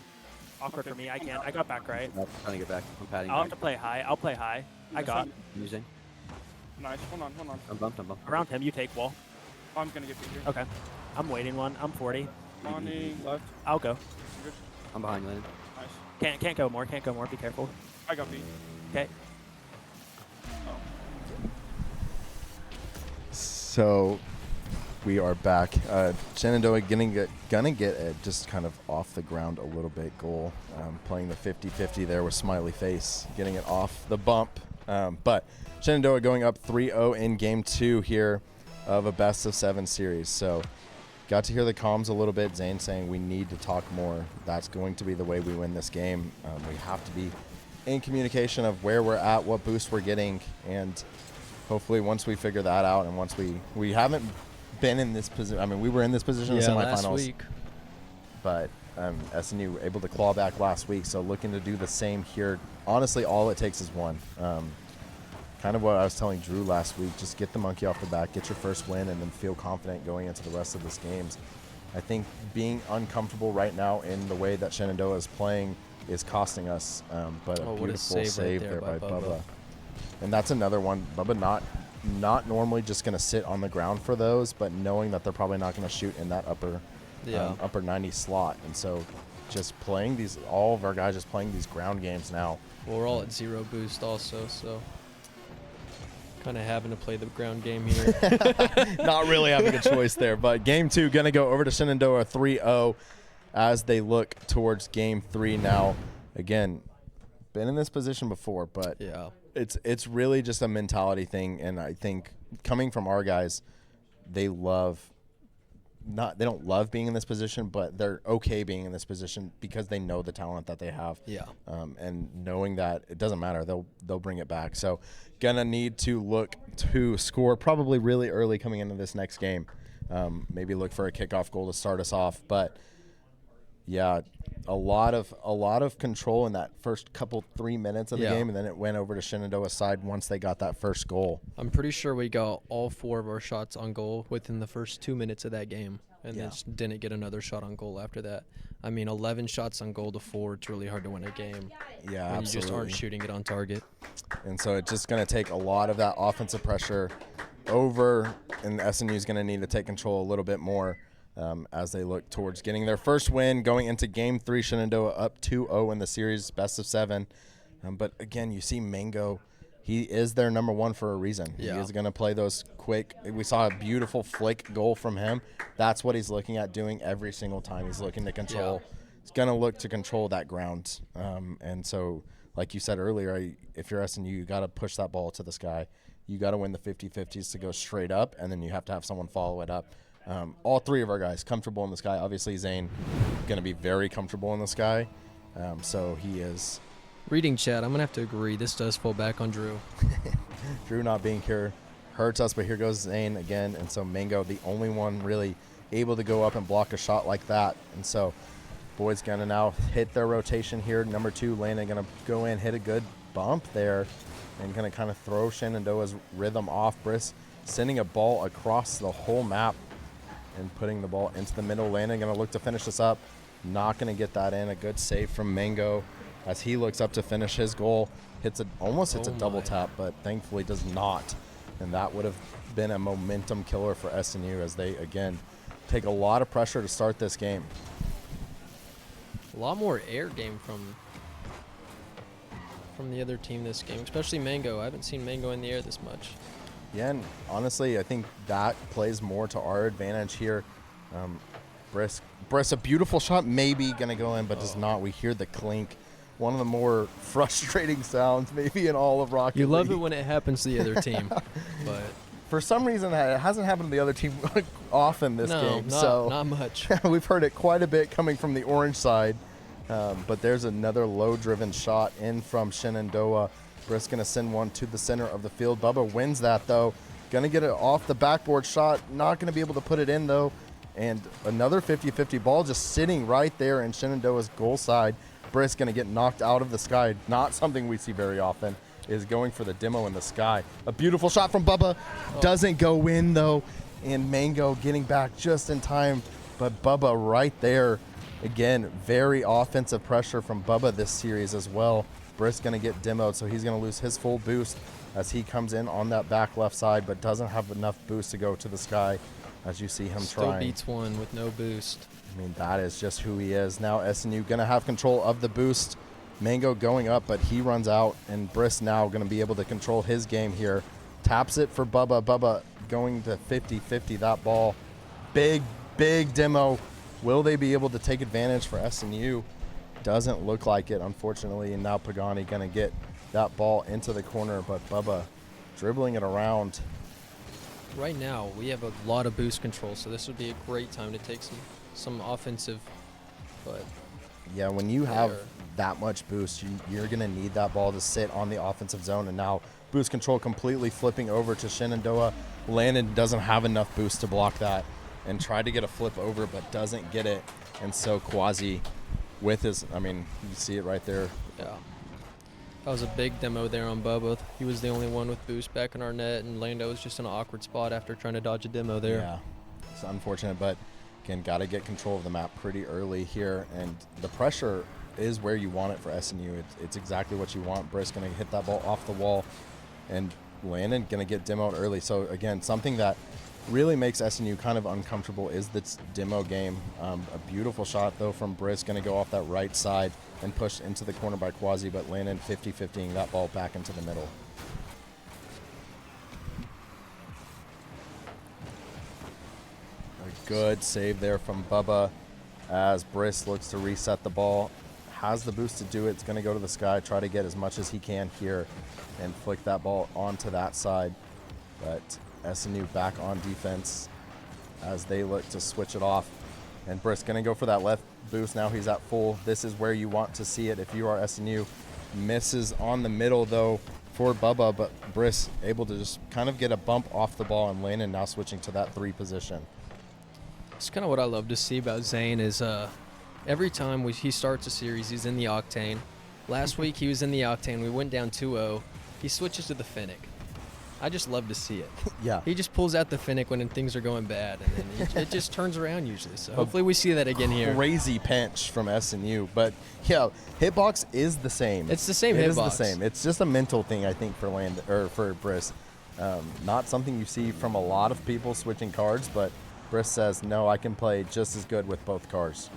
Awkward Okay. for me. I can't. I got back right. I'm trying to get back. I'm padding I'll have back. to play high. I'll play high. I got. I'm using. Nice. Hold on. Hold on. I'm bumped. Around him, you take wall. I'm gonna get beat here. Okay. I'm waiting one. I'm 40. Money left. I'll go. Good. I'm behind you, Landon. Nice. Can't go more. Can't go more. Be careful. I got beat. Okay. So We are back. Shenandoah gonna get a just kind of off the ground a little bit goal. Playing the 50-50 there with Smiley Face, getting it off the bump. But Shenandoah going up 3-0 in game 2 here of a best of 7 series. So got to hear the comms a little bit. Zane saying we need to talk more. That's going to be the way we win this game. We have to be in communication of where we're at, what boost we're getting, and hopefully once we figure that out and once we haven't been in this position. I mean, we were in this position in the semifinals last week. But SNU able to claw back last week, so looking to do the same here. Honestly, all it takes is one. Kind of what I was telling Drew last week, just get the monkey off the back, get your first win, and then feel confident going into the rest of this games. I think being uncomfortable right now in the way that Shenandoah is playing is costing us, but a beautiful save there by Bubba. And that's another one. Bubba not normally just going to sit on the ground for those, but knowing that they're probably not going to shoot in that upper 90 slot. And so just playing these, all of our guys just playing these ground games now. Well, we're all at 0 boost also, so kind of having to play the ground game here. Not really having a choice there, but game 2 going to go over to Shenandoah 3-0 as they look towards game 3 now. Again, been in this position before, but yeah. It's really just a mentality thing, and I think coming from our guys, they don't love being in this position, but they're okay being in this position because they know the talent that they have. Yeah. And knowing that it doesn't matter, they'll bring it back. So gonna need to look to score probably really early coming into this next game. Maybe look for a kickoff goal to start us off, but yeah, a lot of control in that first 3 minutes of the game, and then it went over to Shenandoah's side once they got that first goal. I'm pretty sure we got all 4 of our shots on goal within the first 2 minutes of that game, and then just didn't get another shot on goal after that. I mean, 11 shots on goal to 4, it's really hard to win a game. Yeah, when absolutely. You just aren't shooting it on target. And so it's just going to take a lot of that offensive pressure over, and SNU is going to need to take control a little bit more. As they look towards getting their first win going into game 3. Shenandoah up 2-0 in the series, best of 7. But again, you see Mango, he is their number 1 for a reason. Yeah. He is going to play those quick. We saw a beautiful flick goal from him. That's what he's looking at doing every single time. He's looking to control. Yeah. He's going to look to control that ground. And so, like you said earlier, if you're SNU, you got to push that ball to the sky. You got to win the 50-50s to go straight up, and then you have to have someone follow it up. All 3 of our guys comfortable in the sky. Obviously, Zane going to be very comfortable in the sky. So he is. Reading chat, I'm going to have to agree. This does fall back on Drew. Drew not being here hurts us, but here goes Zane again. And so Mango, the only one really able to go up and block a shot like that. And so boys going to now hit their rotation here. Number 2, Landon going to go in, hit a good bump there, and going to kind of throw Shenandoah's rhythm off. Briss sending a ball across the whole map and putting the ball into the middle. Landon going to look to finish this up. Not going to get that in. A good save from Mango as he looks up to finish his goal. Almost hits a double tap, but thankfully does not. And that would have been a momentum killer for SNU as they, again, take a lot of pressure to start this game. A lot more air game from the other team this game, especially Mango. I haven't seen Mango in the air this much. Yeah, and honestly, I think that plays more to our advantage here. Briss, a beautiful shot, maybe going to go in, but does not. We hear the clink. One of the more frustrating sounds maybe in all of Rocket You love League. it when it happens to the other team, but for some reason it hasn't happened to the other team often this game. Not much. We've heard it quite a bit coming from the orange side, but there's another low-driven shot in from Shenandoah. Briss going to send one to the center of the field. Bubba wins that, though. Going to get it off the backboard shot. Not going to be able to put it in, though. And another 50-50 ball just sitting right there in Shenandoah's goal side. Briss going to get knocked out of the sky. Not something we see very often, is going for the demo in the sky. A beautiful shot from Bubba. Doesn't go in, though. And Mango getting back just in time. But Bubba right there. Again, very offensive pressure from Bubba this series as well. Briss going to get demoed, so he's going to lose his full boost as he comes in on that back left side, but doesn't have enough boost to go to the sky as you see him Still trying. beats one with no boost. I mean, that is just who he is. Now SNU going to have control of the boost. Mango going up, but he runs out, and Briss now going to be able to control his game here. Taps it for Bubba. Bubba going to 50-50 that ball, big demo. Will they be able to take advantage for SNU? Doesn't look like it, unfortunately. And now Pagani going to get that ball into the corner, but Bubba dribbling it around. Right now, we have a lot of boost control, so this would be a great time to take some offensive. But yeah, when you have there. that much boost, you're going to need that ball to sit on the offensive zone. And now boost control completely flipping over to Shenandoah. Landon doesn't have enough boost to block that and tried to get a flip over, but doesn't get it. And so Quasi with his, I mean, you see it right there. Yeah. That was a big demo there on Bubba. He was the only one with boost back in our net, and Lando was just in an awkward spot after trying to dodge a demo there. Yeah, it's unfortunate, but again, got to get control of the map pretty early here, and the pressure is where you want it for SNU. It's exactly what you want. Briss going to hit that ball off the wall, and Landon going to get demoed early. So again, something that really makes SNU kind of uncomfortable is this demo game. A beautiful shot, though, from Briss, going to go off that right side and pushed into the corner by Quasi, but Landon 50-50ing that ball back into the middle. A good save there from Bubba as Briss looks to reset the ball. Has the boost to do it. It's going to go to the sky, try to get as much as he can here and flick that ball onto that side. But SNU back on defense as they look to switch it off. And Briss going to go for that left boost. Now he's at full. This is where you want to see it if you are SNU. Misses on the middle, though, for Bubba, but Briss able to just kind of get a bump off the ball, and Landon now switching to that 3 position. It's kind of what I love to see about Zane is every time he starts a series, he's in the Octane. Last week he was in the Octane. We went down 2-0. He switches to the Finnick. I just love to see it. Yeah. He just pulls out the Finnick when things are going bad, and then it just turns around usually. So hopefully we see that again here. Crazy pinch from SNU, but yeah, hitbox is the same. It's the same hitbox. It hitbox. is the same. It's just a mental thing, I think, for Briss. Not something you see from a lot of people switching cards, but Briss says, no, I can play just as good with both cards.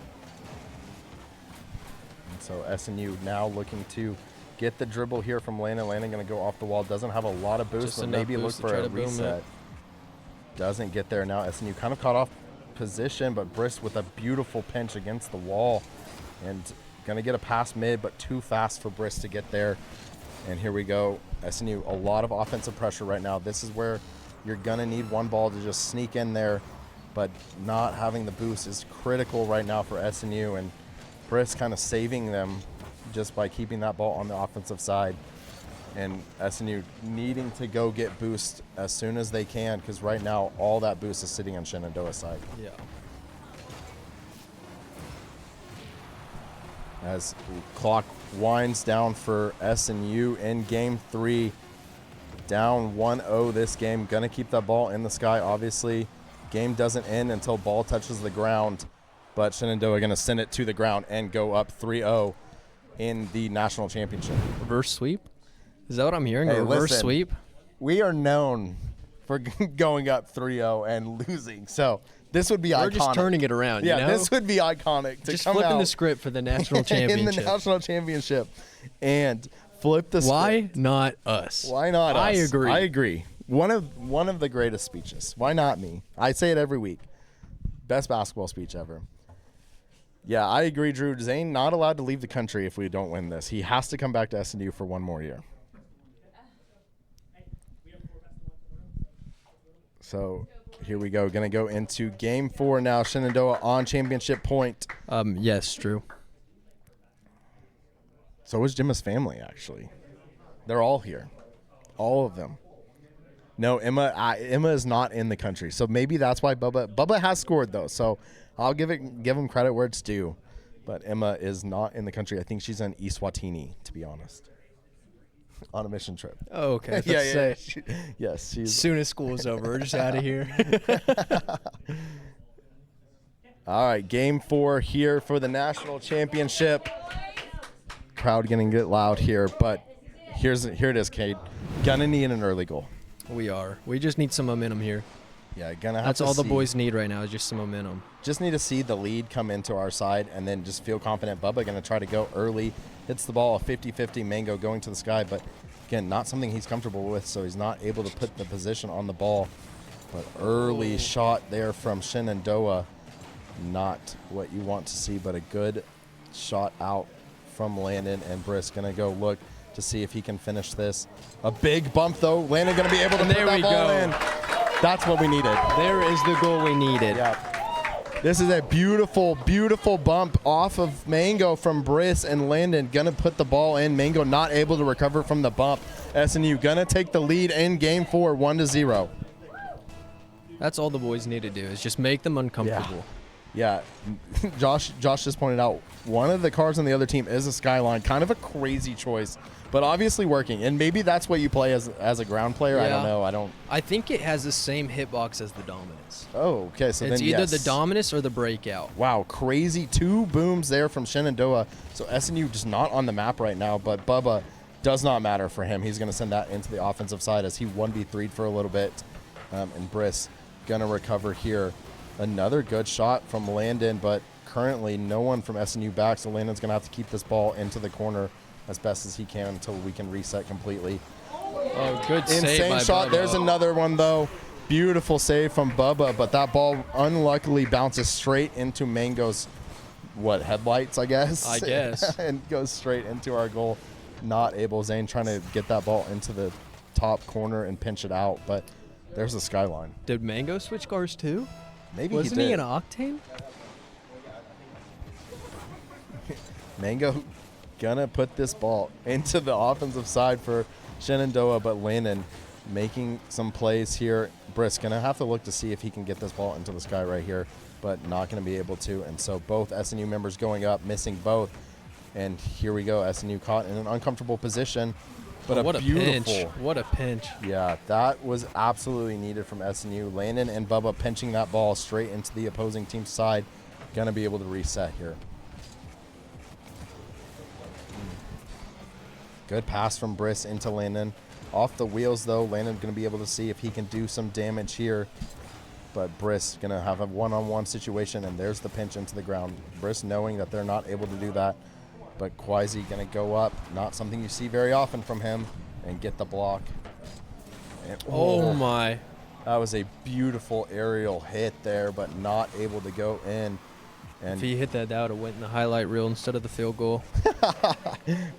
And so SNU now looking to get the dribble here from Landon. Landon going to go off the wall. Doesn't have a lot of boost, Just but enough maybe look boost to for try a to boom reset. it. Doesn't get there now. SNU kind of caught off position, but Briss with a beautiful pinch against the wall. And going to get a pass mid, but too fast for Briss to get there. And here we go. SNU, a lot of offensive pressure right now. This is where you're going to need one ball to just sneak in there, but not having the boost is critical right now for SNU. And Briss kind of saving them just by keeping that ball on the offensive side, and SNU needing to go get boost as soon as they can, because right now all that boost is sitting on Shenandoah's side. Yeah. As clock winds down for SNU in game 3, down 1-0 this game. Gonna keep that ball in the sky, obviously. Game doesn't end until ball touches the ground, but Shenandoah gonna send it to the ground and go up 3-0 in the national championship. Reverse sweep? Is that what I'm hearing? Hey, A reverse listen, sweep? We are known for going up 3-0 and losing, so this would be iconic. We're just turning it around, Yeah, you know? this would be iconic to Just come flipping out the script for the national in championship. the national championship and flip the Why script. not us? Why not I us? agree. I agree. One of the greatest speeches. Why not me? I say it every week. Best basketball speech ever. Yeah, I agree, Drew. Zane not allowed to leave the country if we don't win this. He has to come back to SNU for one more year. So here we go. Going to go into game 4 now. Shenandoah on championship point. Yes, Drew. So is Jimma's family, actually. They're all here. All of them. No, Emma is not in the country. So maybe that's why Bubba has scored, though. So I'll give him credit where it's due. But Emma is not in the country. I think she's in Eswatini, to be honest. On a mission trip. Oh, okay. Yeah. Yes, she's. As soon as school is over, we're just out of here. All right, game 4 here for the national championship. Crowd getting get loud here, but here it is, Cade. Gonna need an early goal. We are. We just need some momentum here. Yeah, gonna have That's to all the see- boys need right now is just some momentum. Just need to see the lead come into our side and then just feel confident. Bubba going to try to go early. Hits the ball a 50-50 Mango going to the sky, but again, not something he's comfortable with, so he's not able to put the position on the ball. But early shot there from Shenandoah. Not what you want to see, but a good shot out from Landon, and Briss going to go look to see if he can finish this. A big bump, though. Landon going to be able to put that ball in. That's what we needed. There is the goal we needed. Yeah. This is a beautiful, beautiful bump off of Mango from Briss, and Landon going to put the ball in. Mango not able to recover from the bump. SNU going to take the lead in game 4, 1-0. That's all the boys need to do is just make them uncomfortable. Yeah, Josh just pointed out one of the cards on the other team is a Skyline. Kind of a crazy choice, but obviously working. And maybe that's what you play as a ground player. Yeah. I don't know. I think it has the same hitbox as the Dominus. Oh, okay. So It's then either yes. the Dominus or the Breakout. Wow, crazy 2 booms there from Shenandoah. So SNU just not on the map right now, but Bubba does not matter for him. He's going to send that into the offensive side as he 1v3'd for a little bit. And Briss going to recover here. Another good shot from Landon, but currently no one from SNU back, so Landon's going to have to keep this ball into the corner as best as he can until we can reset completely. Oh, good save Insane by shot. Bubba. There's another one, though. Beautiful save from Bubba, but that ball unluckily bounces straight into Mango's, headlights, I guess? I guess. And goes straight into our goal. Not able. Zane trying to get that ball into the top corner and pinch it out, but there's a Skyline. Did Mango switch cars too? Maybe Wasn't he he did. an Octane? Mango gonna put this ball into the offensive side for Shenandoah, but Landon making some plays here. Briss gonna have to look to see if he can get this ball into the sky right here, but not gonna be able to. And so both SNU members going up, missing both. And here we go, SNU caught in an uncomfortable position, but What a a beautiful. pinch. What a pinch. Yeah, that was absolutely needed from SNU. Landon and Bubba pinching that ball straight into the opposing team's side. Gonna be able to reset here. Good pass from Briss into Landon. Off the wheels, though. Landon going to be able to see if he can do some damage here. But Briss going to have a one-on-one situation, and there's the pinch into the ground. Briss knowing that they're not able to do that. But Quasi going to go up. Not something you see very often from him. And get the block. And, Oh my. that was a beautiful aerial hit there, but not able to go in. And If he hit that out, it went in the highlight reel instead of the field goal.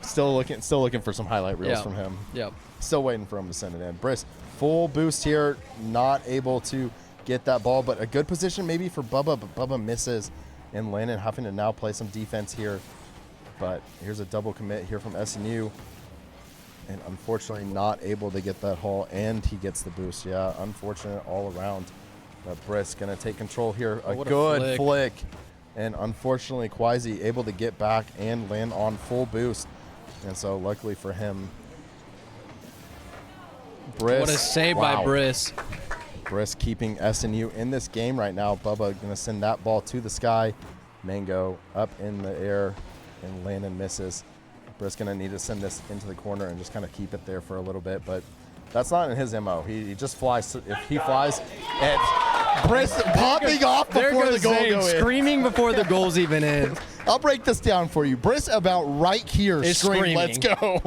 still looking for some highlight reels Yeah. from him. Yep. Still waiting for him to send it in. Briss, full boost here, not able to get that ball, but a good position maybe for Bubba, but Bubba misses. And Landon having to now play some defense here. But here's a double commit here from SNU. And unfortunately not able to get that haul, and he gets the boost. Yeah, unfortunate all around. But Briss going to take control here. A what a good flick. flick. And unfortunately, Quasi able to get back and land on full boost. And so luckily for him, Briss. What a save by Briss. Briss keeping SNU in this game right now. Bubba going to send that ball to the sky. Mango up in the air, and Landon misses. Briss going to need to send this into the corner and just kind of keep it there for a little bit. But that's not in his MO. He just flies. If he flies, and Briss popping off There before goes the goal Zane go in. screaming before the goal's even in. I'll break this down for you. Briss about right here Is screaming, "Let's go!"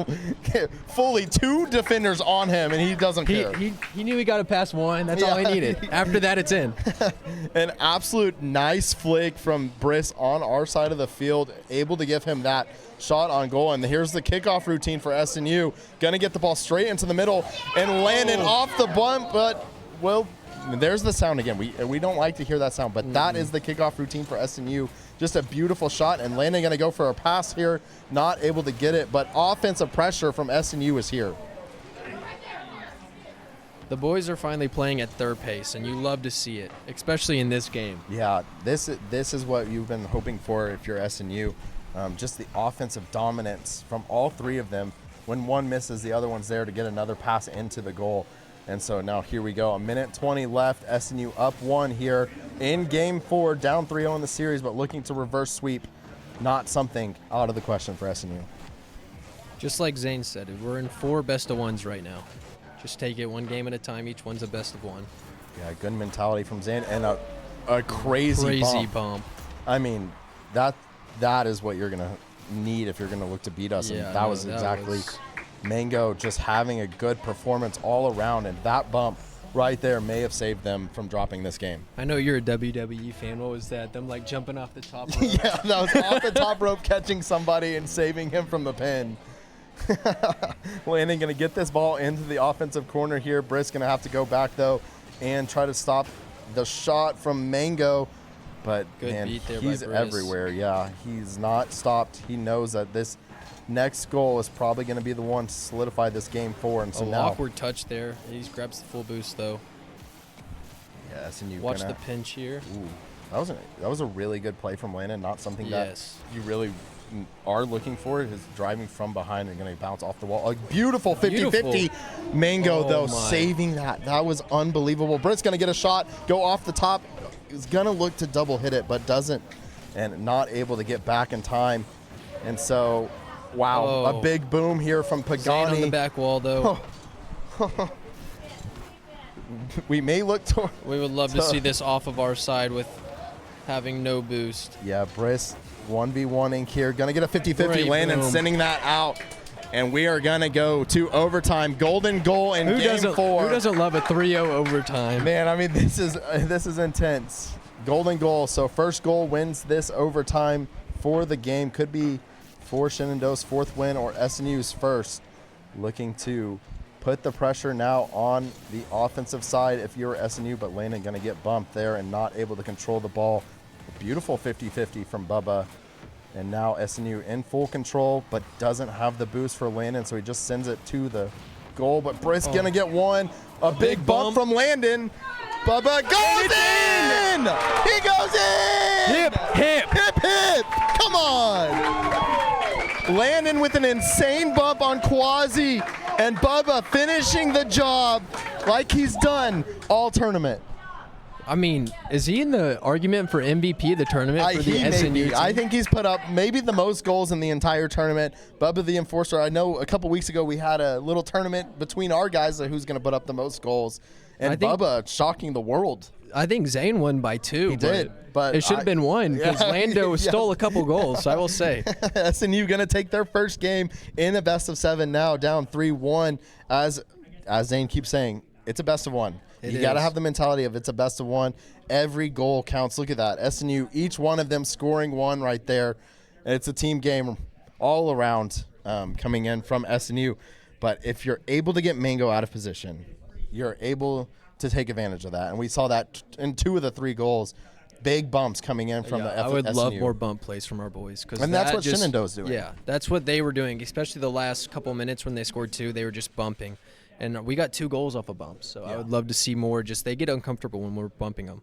Fully 2 defenders on him, and he doesn't care. He knew he got to pass one. That's all he Yeah. needed. After that, it's in. An absolute nice flick from Briss on our side of the field, able to give him that shot on goal. And here's the kickoff routine for SNU. Gonna get the ball straight into the middle and landing off the bump, but well, there's the sound again. We don't like to hear that sound, but that is the kickoff routine for SNU. Just a beautiful shot, and Landon gonna go for a pass here, not able to get it, but offensive pressure from SNU is here. The boys are finally playing at their pace, and you love to see it, especially in this game. Yeah, this is what you've been hoping for if you're SNU. Just the offensive dominance from all 3 of them. When one misses, the other one's there to get another pass into the goal. And so now here we go. 1:20 left. SNU up 1 here in game 4, down 3-0 in the series, but looking to reverse sweep. Not something out of the question for SNU. Just like Zane said, we're in 4 best-of-1s right now. Just take it one game at a time. Each one's a best-of-1. Yeah, good mentality from Zane, and a crazy bump. I mean, that is what you're going to need if you're going to look to beat us. Yeah, and that no, was that exactly was- Mango just having a good performance all around, and that bump right there may have saved them from dropping this game. I know you're a WWE fan. What was that? Them like jumping off the top rope? Yeah, that was off the top rope, catching somebody and saving him from the pin. Landon going to get this ball into the offensive corner here. Briss going to have to go back, though, and try to stop the shot from Mango. But, Good man, beat there by he's Briss. everywhere. Yeah, he's not stopped. He knows that this next goal is probably going to be the one to solidify this game for him. So Oh, now, awkward touch there. He grabs the full boost, though. yes, and you Watch the pinch here. Ooh, that was a really good play from Landon. Not something Yes. that you really are looking for. Is driving from behind and going to bounce off the wall. A beautiful 50-50. Mango, Oh though, my. saving that. That was unbelievable. Britt's going to get a shot, go off the top. He's going to look to double hit it, but doesn't, and not able to get back in time. And so, wow, Oh. a big boom here from Zane Pagani. on the back wall, though. We may look toward. We would love to see this off of our side with having no boost. Yeah, Briss 1v1ing here. Gonna get a 50-50. Great Landon boom. sending that out. And we are gonna go to overtime. Golden goal in game 4. Who doesn't love a 3-0 overtime? Man, I mean, this is intense. Golden goal. So first goal wins this overtime for the game. Could be for Shenandoah's 4th win or SNU's first. Looking to put the pressure now on the offensive side if you're SNU, but Landon going to get bumped there and not able to control the ball. A beautiful 50-50 from Bubba. And now SNU in full control, but doesn't have the boost for Landon, so he just sends it to the goal. But Briss going to get one. A big bump from Landon. Bubba goes in! He goes in! Hip, hip. Hip, hip! Come on! Landon with an insane bump on Quasi, and Bubba finishing the job like he's done all tournament. I mean, is he in the argument for MVP of the tournament for the He may SNU be. team? I think he's put up maybe the most goals in the entire tournament. Bubba the Enforcer. I know a couple weeks ago we had a little tournament between our guys of who's going to put up the most goals. And I think- Bubba shocking the world. I think Zane won by 2. He did, but it should have been 1 because Yeah, Lando yeah. stole a couple goals, I will say. SNU going to take their first game in a best of 7 now, down 3-1. As Zane keeps saying, it's a best of 1. You got to is. have the mentality of it's a best of 1. Every goal counts. Look at that. SNU, each one of them scoring 1 right there. It's a team game all around coming in from SNU. But if you're able to get Mango out of position, you're able to take advantage of that. And we saw that in 2 of the 3 goals. Big bumps coming in from the I would love SNU. more bump plays from our boys. And that's what Shenandoah's doing. Yeah, that's what they were doing, especially the last couple minutes when they scored 2. They were just bumping. And we got 2 goals off of bumps. So I would love to see more. Just they get uncomfortable when we're bumping them.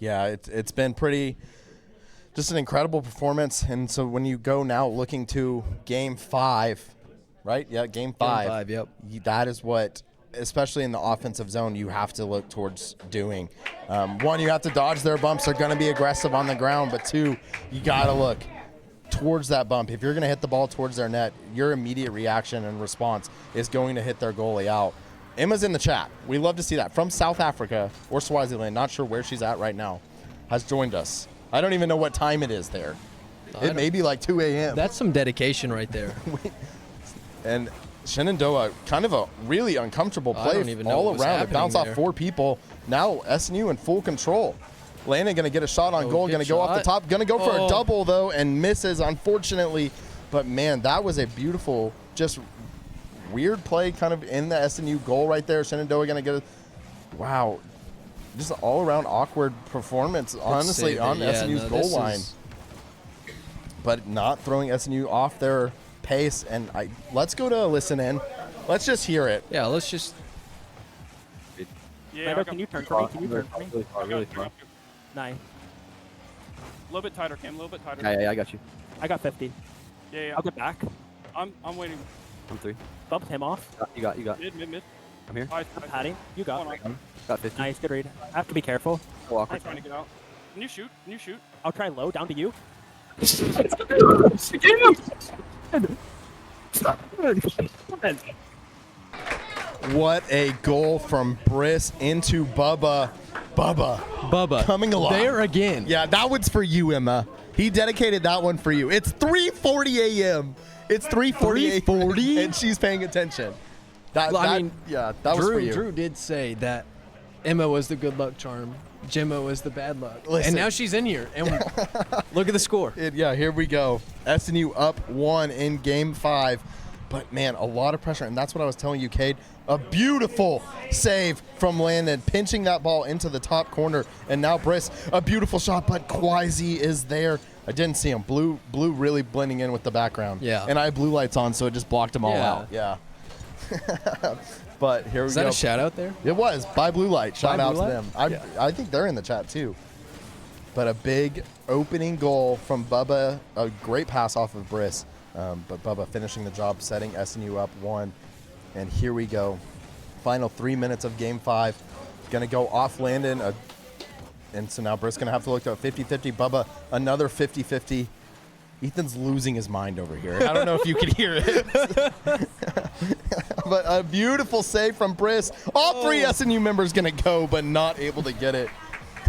Yeah, it's been pretty, just an incredible performance. And so when you go now looking to game 5, right? Yeah, game 5. Game 5, yep. That is what, especially in the offensive zone, you have to look towards doing. 1, you have to dodge their bumps. They're going to be aggressive on the ground. But 2, you got to look towards that bump. If you're going to hit the ball towards their net, your immediate reaction and response is going to hit their goalie out. Emma's in the chat. We love to see that. From South Africa or Swaziland, not sure where she's at right now, has joined us. I don't even know what time it is there. It may be like 2 a.m. That's some dedication right there. And Shenandoah, kind of a really uncomfortable I don't play even know all what was around. It happening bounced off there. 4 people. Now SNU in full control. Landon going to get a shot on goal. good Going to go off the shot. top. Going to go for a Oh. double, though, and misses, unfortunately. But, man, that was a beautiful, just weird play kind of in the SNU goal right there. Shenandoah going to get a – wow. Just an all-around awkward performance, honestly, save on it. Yeah, SNU's no, goal this line. is- But not throwing SNU off their pace. And let's go to a listen in. Let's just hear it. Yeah, let's just Yeah, Lando, can you turn for me? Can you turn for me? Really far, really far. Nice. A little bit tighter, Cam. A little bit tighter. Yeah, I got you. I got 50. Yeah. I'll get back. I'm waiting. I'm 3. Bumped him off. You got. Mid. I'm here. Nice. I'm padding. You got. Hold on. Got 50. Nice, good read. I have to be careful. Go I'm awkward. trying to get out. Can you shoot? I'll try low, down to you. What a goal from Briss into Bubba. Bubba Coming along. there again. Yeah, that one's for you, Emma. He dedicated that one for you. It's 3:40 a.m. It's 3:40 3:40? and she's paying attention. Well, I mean, that was for you. Drew did say that Emma was the good luck charm. Gemma was the bad luck. Listen. And now she's in here. And look at the score. Yeah, here we go. SNU up 1 in game 5. But, man, a lot of pressure. And that's what I was telling you, Cade. A beautiful save from Landon, pinching that ball into the top corner. And now Briss, a beautiful shot, but Quasi is there. I didn't see him. Blue really blending in with the background. Yeah. And I had blue lights on, so it just blocked them all Yeah. out. Yeah. But here we Is go. that a shout out there? It was by Blue Light. Shout By out Blue to Light? them. I think they're in the chat too. But a big opening goal from Bubba. A great pass off of Briss. But Bubba finishing the job, setting SNU up 1. And here we go. Final 3 minutes of game 5. Going to go off Landon. And so now Briss going to have to look at 50-50. Bubba, another 50-50. Ethan's losing his mind over here. I don't know if you can hear it. But a beautiful save from Briss. All 3 SNU members going to go, but not able to get it.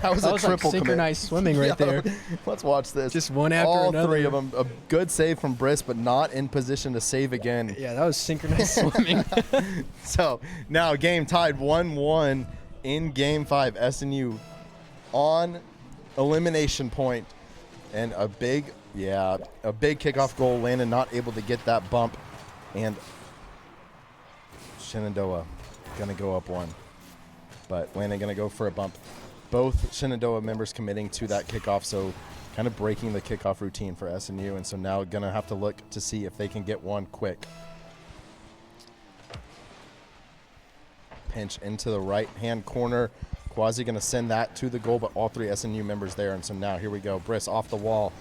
That was a like triple synchronized swimming right there. Let's watch this. Just one after All another. 3 of them. A good save from Briss, but not in position to save again. Yeah, that was synchronized swimming. So now game tied 1-1 in game 5. SNU on elimination point. And a big kickoff goal. Landon not able to get that bump. And Shenandoah going to go up 1. But Landon going to go for a bump. Both Shenandoah members committing to that kickoff, so kind of breaking the kickoff routine for SNU. And so now going to have to look to see if they can get one quick. Pinch into the right-hand corner. Quasi going to send that to the goal, but all 3 SNU members there. And so now here we go. Briss off the wall.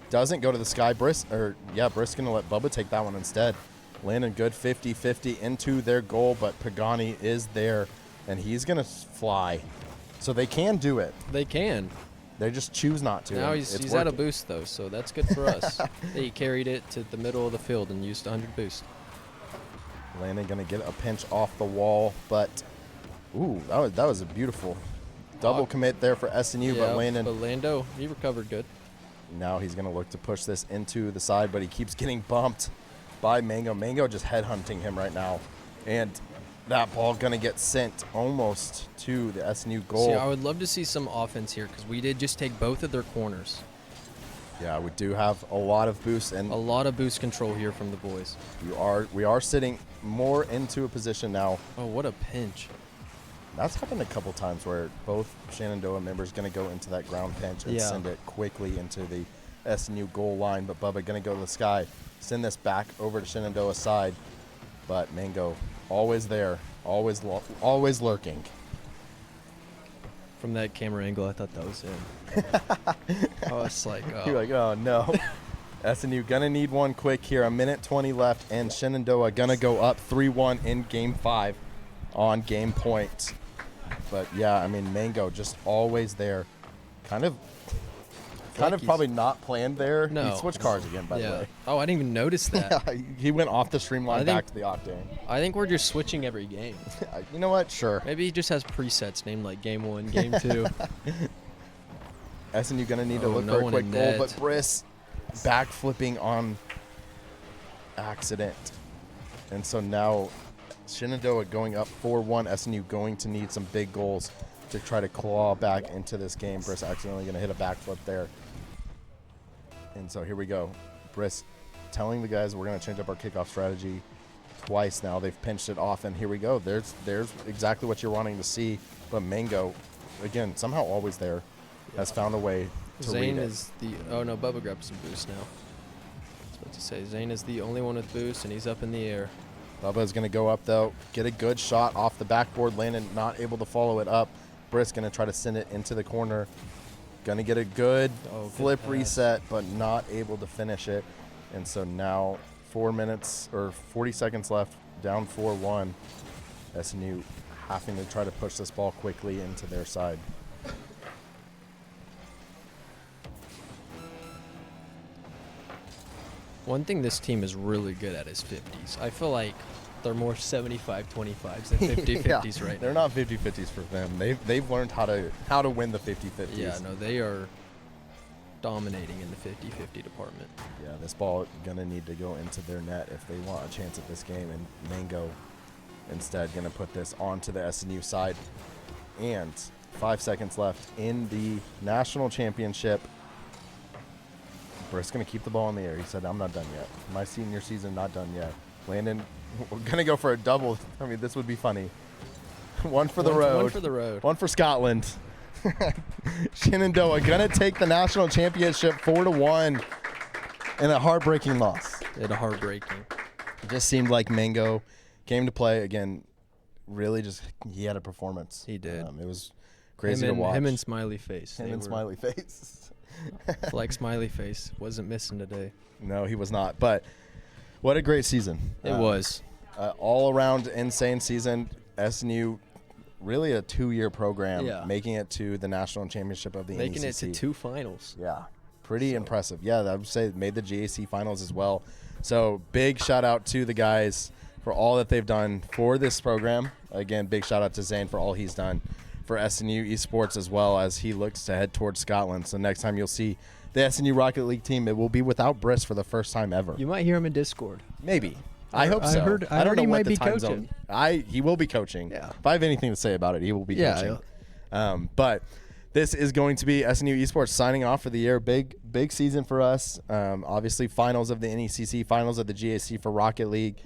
Doesn't go to the sky. Briss going to let Bubba take that one instead. Landon good 50-50 into their goal, but Pagani is there, and he's going to fly. So they can do it. They can. They just choose not to. Now and he's it's out of working. boost, though, so that's good for us. He carried it to the middle of the field and used 100 boost. Landon going to get a pinch off the wall, but ooh, that was a beautiful double commit there for SNU, but Landon. But Lando, he recovered good. Now he's going to look to push this into the side, but he keeps getting bumped by Mango. Mango just headhunting him right now. And that ball going to get sent almost to the SNU goal. See, I would love to see some offense here because we did just take both of their corners. Yeah, we do have a lot of boosts, and A lot of boost control here from the boys. we are sitting more into a position now. Oh, what a pinch. That's happened a couple times where both Shenandoah members going to go into that ground pinch and Yeah. send it quickly into the SNU goal line. But Bubba going to go to the sky, send this back over to Shenandoah's side. But Mango always there, always lurking. From that camera angle, I thought that was him. I was like, oh. You're like, oh no. SNU going to need one quick here. A minute 20 left, and Shenandoah going to go up 3-1 in game 5 on game point. But yeah, I mean, Mango just always there. Kind of he's- probably not planned there. No. He switched cars again, by the Yeah. way. Oh, I didn't even notice that. He went off the I streamline think- back to the Octane. I think we're just switching every game. You know what? Sure. Maybe he just has presets named like game 1, game 2. SNU going to need to Oh, look no for a one quick in goal, net. but Briss backflipping on accident. And so now Shenandoah going up 4-1. SNU going to need some big goals to try to claw back into this game. Briss accidentally going to hit a backflip there. And so here we go. Briss telling the guys we're going to change up our kickoff strategy twice now. They've pinched it off, and here we go. There's exactly what you're wanting to see. But Mango, again, somehow always there, has found a way to Zane read it. is the. Oh no, Bubba grabbed some boost now. I was about to say Zane is the only one with boost, and he's up in the air. Bubba is going to go up, though, get a good shot off the backboard. Landon not able to follow it up. Briss going to try to send it into the corner. Going to get a good Good flip pass. reset, but not able to finish it. And so now 4 minutes or 40 seconds left, down 4-1. SNU having to try to push this ball quickly into their side. One thing this team is really good at is 50s. I feel like they're more 75-25s than 50-50s right They're now. not 50-50s for them. They've learned how to win the 50-50s. Yeah, no, they are dominating in the 50-50 department. Yeah, this ball gonna need to go into their net if they want a chance at this game. And Mango instead gonna put this onto the SNU side. And 5 seconds left in the national championship. Britt's going to keep the ball in the air. He said, I'm not done yet. My senior season, not done yet. Landon, we're going to go for a double. I mean, this would be funny. One for the road. One for the road. One for Scotland. Shenandoah going to take the national championship 4-1 in a heartbreaking loss. It a heartbreaking. It just seemed like Mango came to play again. Really, just he had a performance. He did. It was crazy to watch. Him and Smiley Face. Him and Smiley Face. Like Smiley Face wasn't missing today. No, he was not. But what a great season. It was. All around insane season. SNU, really a 2-year program, Yeah. making it to the national championship of the Making NECC. it to 2 finals. Yeah, pretty impressive. Yeah, I would say made the GAC finals as well. So big shout out to the guys for all that they've done for this program. Again, big shout out to Zane for all he's done for SNU Esports as well as he looks to head towards Scotland. So next time you'll see the SNU Rocket League team, it will be without Briss for the first time ever. You might hear him in Discord. Maybe. I hope I so. heard- I don't heard know he what might the be time coaching. zone. He will be coaching. Yeah. If I have anything to say about it, he will be Yeah, coaching. But this is going to be SNU Esports signing off for the year. Big season for us. Obviously, finals of the NECC, finals of the GAC for Rocket League.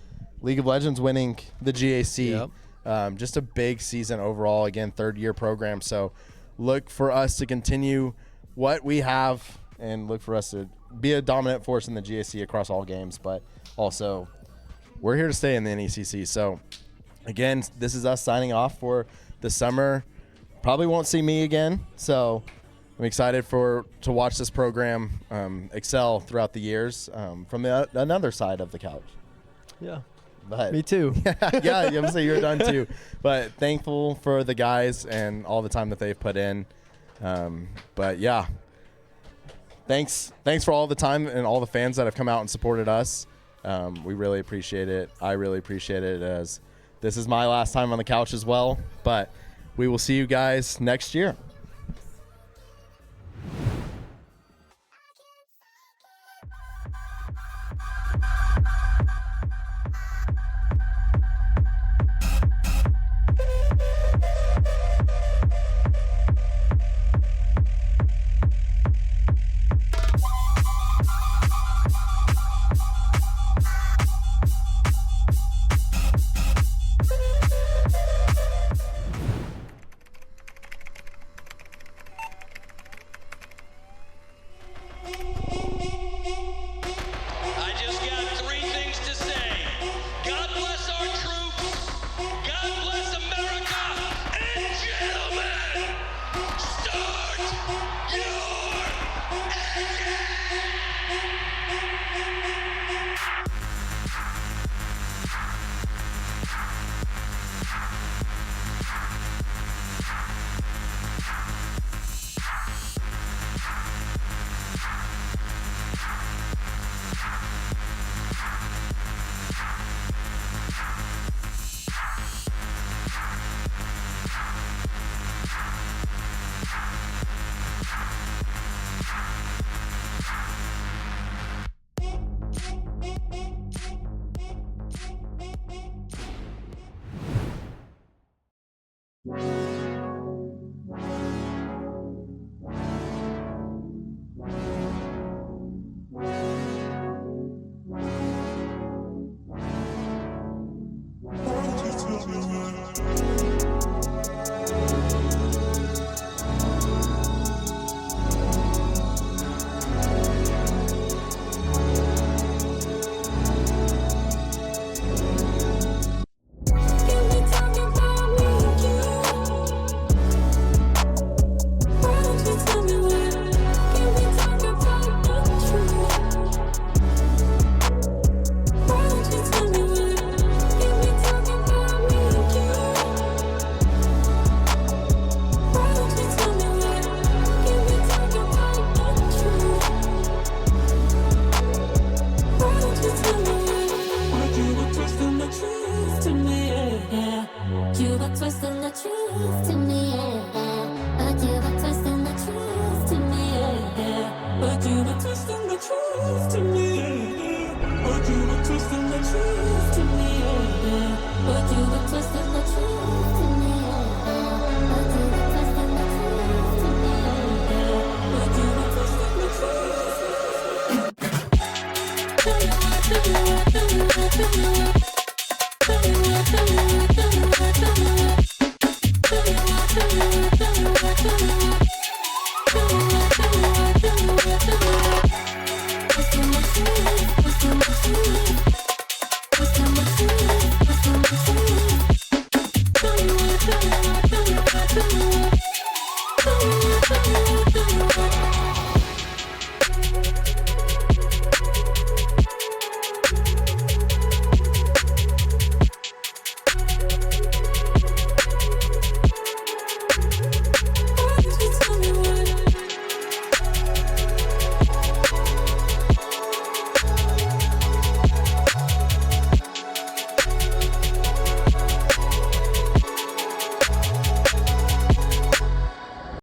League of Legends winning the GAC. Yep. Just a big season overall. Again, 3rd-year program. So look for us to continue what we have and look for us to be a dominant force in the GAC across all games. But also, we're here to stay in the NECC. So, again, this is us signing off for the summer. Probably won't see me again. So, I'm excited to watch this program excel throughout the years from another side of the couch. Yeah. But Me too. yeah, obviously you're done too. But thankful for the guys and all the time that they've put in. But yeah, thanks for all the time and all the fans that have come out and supported us. We really appreciate it. I really appreciate it, as this is my last time on the couch as well. But we will see you guys next year.